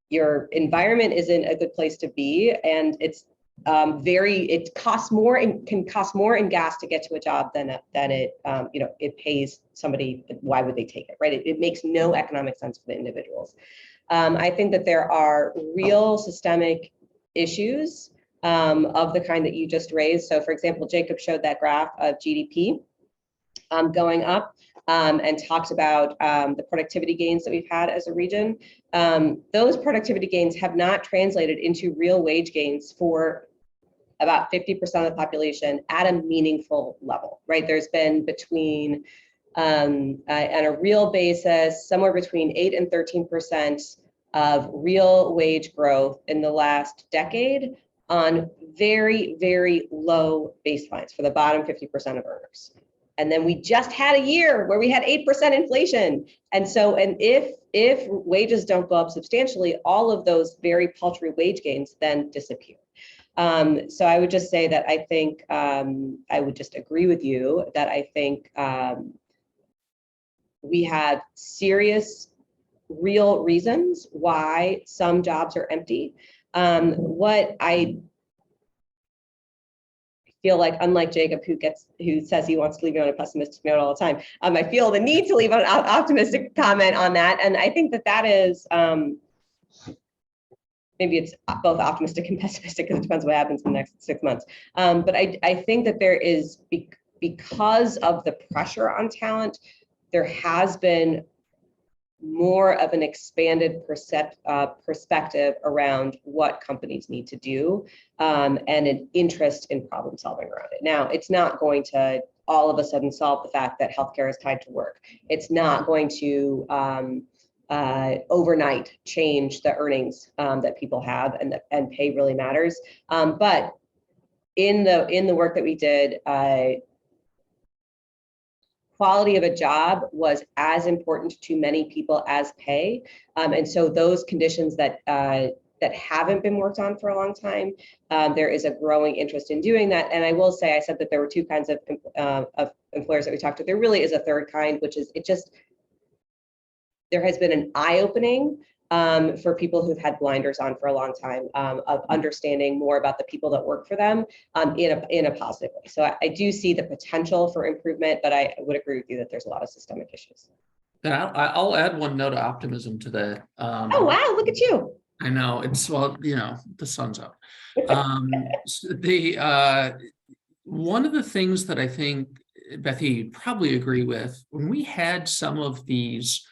[SPEAKER 3] your environment isn't a good place to be, and it's it costs more and can cost more in gas to get to a job than it pays somebody. Why would they take it, right? It makes no economic sense for the individuals. I think that there are real systemic issues of the kind that you just raised. So for example, Jacob showed that graph of GDP going up and talked about the productivity gains that we've had as a region. Those productivity gains have not translated into real wage gains for about 50% of the population at a meaningful level, right? There's been between, on a real basis, somewhere between 8 and 13% of real wage growth in the last decade on very, very low baselines for the bottom 50% of earners. And then we just had a year where we had 8% inflation. And so, and if wages don't go up substantially, all of those very paltry wage gains then disappear. So I would just say that I think, I would just agree with you that I think we have serious, real reasons why some jobs are empty. What I feel like, unlike Jacob, who says he wants to leave you on a pessimistic note all the time, I feel the need to leave an optimistic comment on that. And I think that is, maybe it's both optimistic and pessimistic because it depends what happens in the next 6 months. But I think that there is, because of the pressure on talent, there has been more of an expanded perspective around what companies need to do, and an interest in problem solving around it. Now, it's not going to all of a sudden solve the fact that healthcare is tied to work. It's not going to overnight change the earnings that people have, and pay really matters. But in the work that we did, quality of a job was as important to many people as pay. And so those conditions that haven't been worked on for a long time, there is a growing interest in doing that. And I will say, I said that there were two kinds of employers that we talked to. There really is a third kind, which is there has been an eye-opening for people who've had blinders on for a long time, of understanding more about the people that work for them in a positive way. So I do see the potential for improvement, but I would agree with you that there's a lot of systemic issues.
[SPEAKER 2] And I'll add one note of optimism to that.
[SPEAKER 3] Oh, wow, look at you.
[SPEAKER 2] I know it's, well, the sun's up. One of the things that I think, Bethia, you'd probably agree with, when we had some of these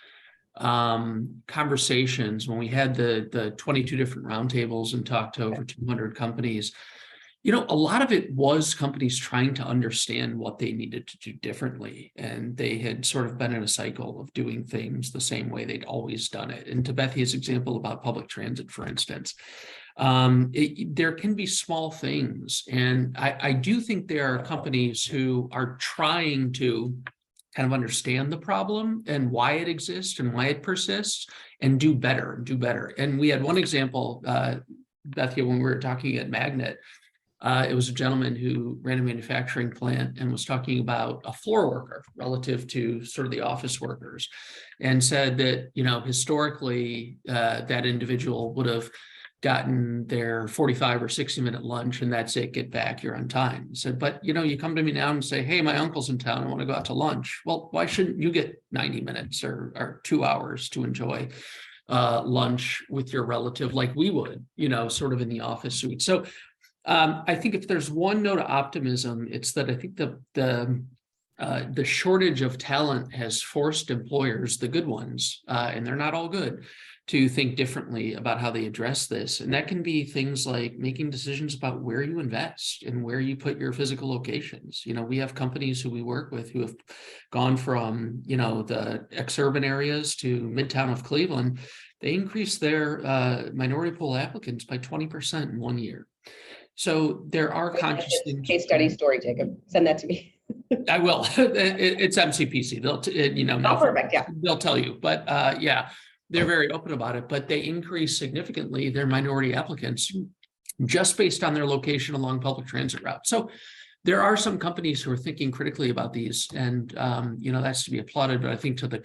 [SPEAKER 2] conversations, when we had the 22 different roundtables and talked to over 200 companies, a lot of it was companies trying to understand what they needed to do differently. And they had sort of been in a cycle of doing things the same way they'd always done it. And to Bethia's example about public transit, for instance, there can be small things. And I do think there are companies who are trying to kind of understand the problem and why it exists and why it persists, and do better. And we had one example, Bethia, when we were talking at Magnet. It was a gentleman who ran a manufacturing plant and was talking about a floor worker relative to sort of the office workers, and said that, historically, that individual would have gotten their 45 or 60-minute lunch, and that's it, get back, you're on time. He said, but you come to me now and say, hey, my uncle's in town, I want to go out to lunch. Well, why shouldn't you get 90 minutes or 2 hours to enjoy lunch with your relative like we would, sort of in the office suite? So I think if there's one note of optimism, it's that I think the shortage of talent has forced employers, the good ones, and they're not all good, to think differently about how they address this. And that can be things like making decisions about where you invest and where you put your physical locations. We have companies who we work with who have gone from, the exurban areas to Midtown of Cleveland. They increased their minority pool applicants by 20% in 1 year. So there are conscious things.
[SPEAKER 3] Case study story, Jacob. Send that to me.
[SPEAKER 2] I will. It's MCPC. They'll,
[SPEAKER 3] Oh, perfect. Yeah.
[SPEAKER 2] They'll tell you. But yeah, they're very open about it. But they increase significantly their minority applicants just based on their location along public transit routes. So there are some companies who are thinking critically about these, and that's to be applauded. But I think to the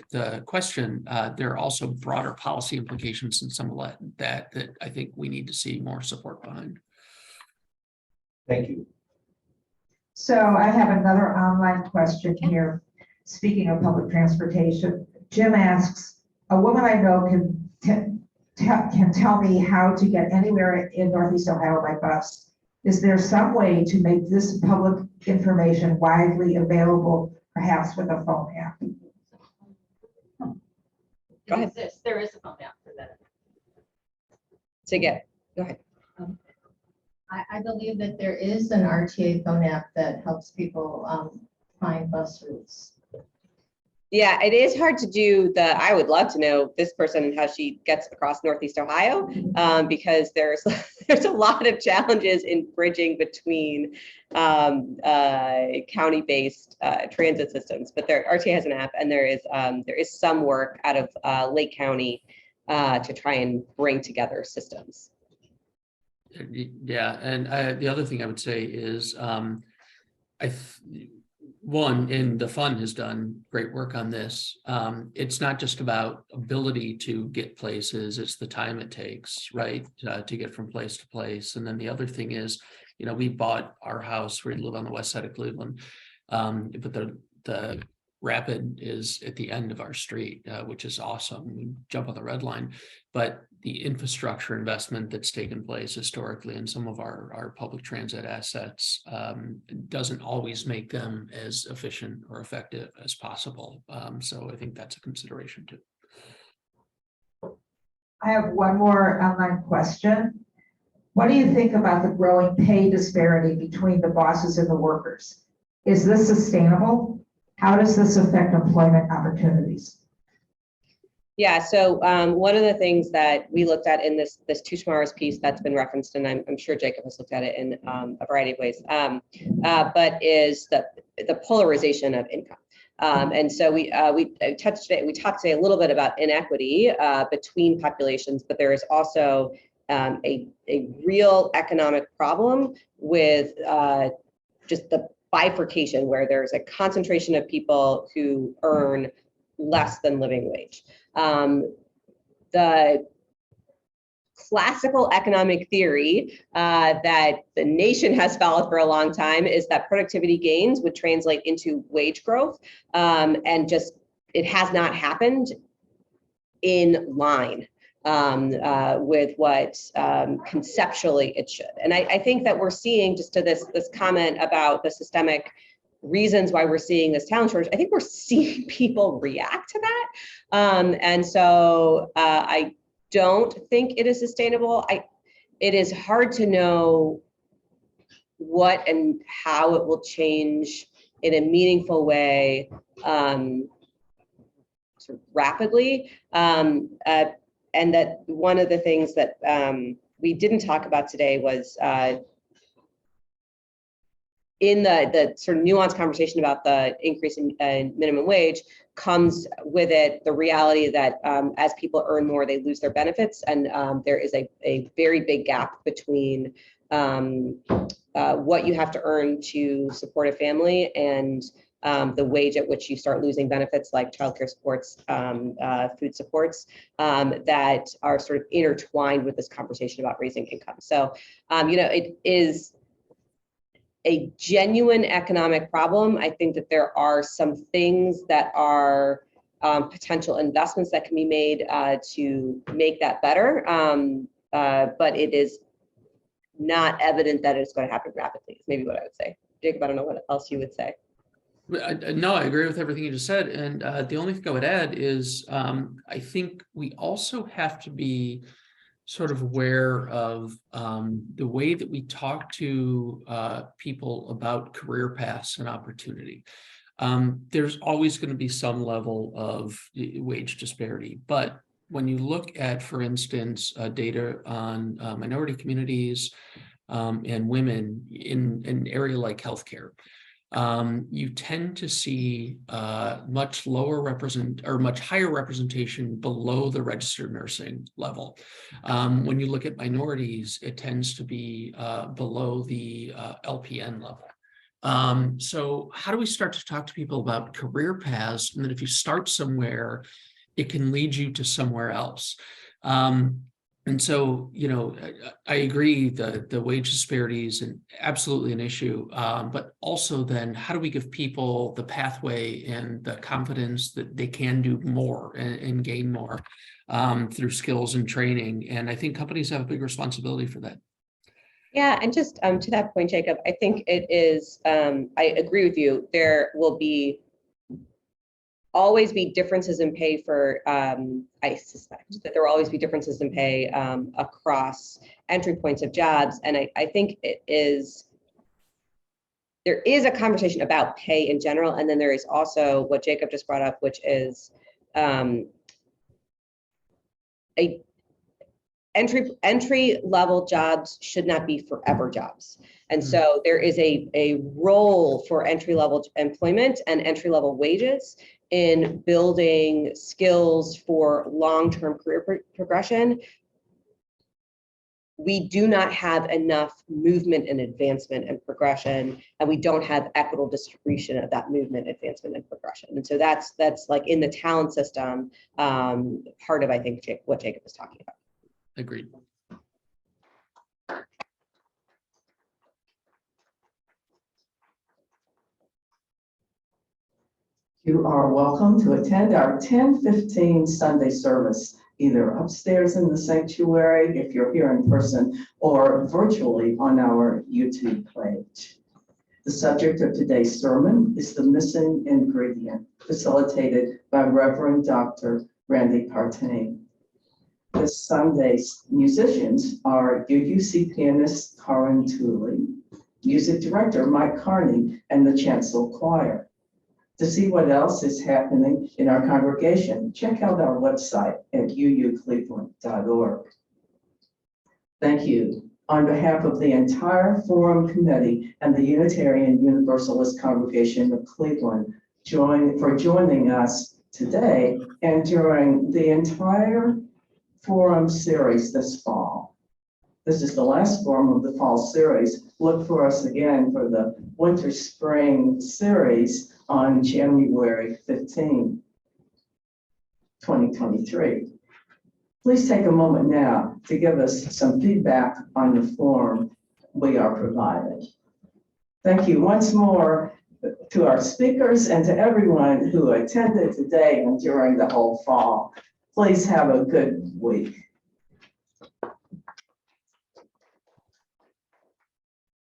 [SPEAKER 2] question, there are also broader policy implications in some of that I think we need to see more support behind.
[SPEAKER 6] Thank you.
[SPEAKER 5] So I have another online question here. Speaking of public transportation, Jim asks, a woman I know can tell me how to get anywhere in Northeast Ohio by bus. Is there some way to make this public information widely available, perhaps with a phone app?
[SPEAKER 3] Go ahead.
[SPEAKER 7] There is a phone app for that.
[SPEAKER 3] Go ahead.
[SPEAKER 7] I believe that there is an RTA phone app that helps people find bus routes.
[SPEAKER 3] Yeah, it is hard to do I would love to know this person how she gets across Northeast Ohio, because there's a lot of challenges in bridging between county-based transit systems. But RTA has an app, and there is some work out of Lake County to try and bring together systems.
[SPEAKER 2] Yeah, and the other thing I would say is, the fund has done great work on this. It's not just about ability to get places; it's the time it takes, right, to get from place to place. And then the other thing is, we bought our house. We live on the west side of Cleveland, but the rapid is at the end of our street, which is awesome. We jump on the red line, but the infrastructure investment that's taken place historically in some of our public transit assets doesn't always make them as efficient or effective as possible. So I think that's a consideration too.
[SPEAKER 5] I have one more online question. What do you think about the growing pay disparity between the bosses and the workers? Is this sustainable? How does this affect employment opportunities?
[SPEAKER 3] Yeah, so one of the things that we looked at in this Two Tomorrows piece that's been referenced, and I'm sure Jacob has looked at it in a variety of ways, but is the polarization of income. And so we talked today a little bit about inequity between populations, but there is also a real economic problem with just the bifurcation, where there's a concentration of people who earn less than living wage. The classical economic theory that the nation has followed for a long time is that productivity gains would translate into wage growth, and just it has not happened in line with what conceptually it should. And I think that we're seeing, just to this comment about the systemic reasons why we're seeing this talent shortage, I think we're seeing people react to that. And so I don't think it is sustainable. It is hard to know what and how it will change in a meaningful way sort of rapidly. And that one of the things that we didn't talk about today was in the sort of nuanced conversation about the increase in minimum wage comes with it the reality that as people earn more, they lose their benefits. And there is a very big gap between what you have to earn to support a family and the wage at which you start losing benefits like childcare supports, food supports, that are sort of intertwined with this conversation about raising income. So, it is a genuine economic problem. I think that there are some things that are potential investments that can be made to make that better, but it is not evident that it's going to happen rapidly, is maybe what I would say. Jacob, I don't know what else you would say.
[SPEAKER 2] No, I agree with everything you just said. And the only thing I would add is I think we also have to be sort of aware of the way that we talk to people about career paths and opportunity. There's always going to be some level of wage disparity, but when you look at, for instance, data on minority communities and women in an area like healthcare, you tend to see much higher representation below the registered nursing level. When you look at minorities, it tends to be below the LPN level. So how do we start to talk to people about career paths? And that if you start somewhere, it can lead you to somewhere else. And so, I agree that the wage disparity is absolutely an issue, but also then how do we give people the pathway and the confidence that they can do more and gain more through skills and training? And I think companies have a big responsibility for that.
[SPEAKER 3] Yeah, and just to that point, Jacob, I think it is, I agree with you. There will always be differences in pay for, I suspect that there will always be differences in pay across entry points of jobs. And I think there is a conversation about pay in general. And then there is also what Jacob just brought up, which is entry level jobs should not be forever jobs. And so there is a role for entry level employment and entry level wages in building skills for long-term career progression. We do not have enough movement and advancement and progression, and we don't have equitable distribution of that movement, advancement, and progression. And so that's like in the talent system, part of, I think, what Jacob was talking about.
[SPEAKER 2] Agreed.
[SPEAKER 1] You are welcome to attend our 10:15 Sunday service, either upstairs in the sanctuary if you're here in person, or virtually on our YouTube page. The subject of today's sermon is the missing ingredient, facilitated by Reverend Dr. Randy Partain. This Sunday's musicians are UUC pianist Karin Tooley, music director Mike Carney, and the Chancel Choir. To see what else is happening in our congregation, check out our website at uucleveland.org. Thank you. On behalf of the entire Forum Committee and the Unitarian Universalist Congregation of Cleveland, for joining us today and during the entire Forum series this fall. This is the last Forum of the fall series. Look for us again for the winter spring series on January 15, 2023. Please take a moment now to give us some feedback on the form we are providing. Thank you once more to our speakers and to everyone who attended today and during the whole fall. Please have a good week.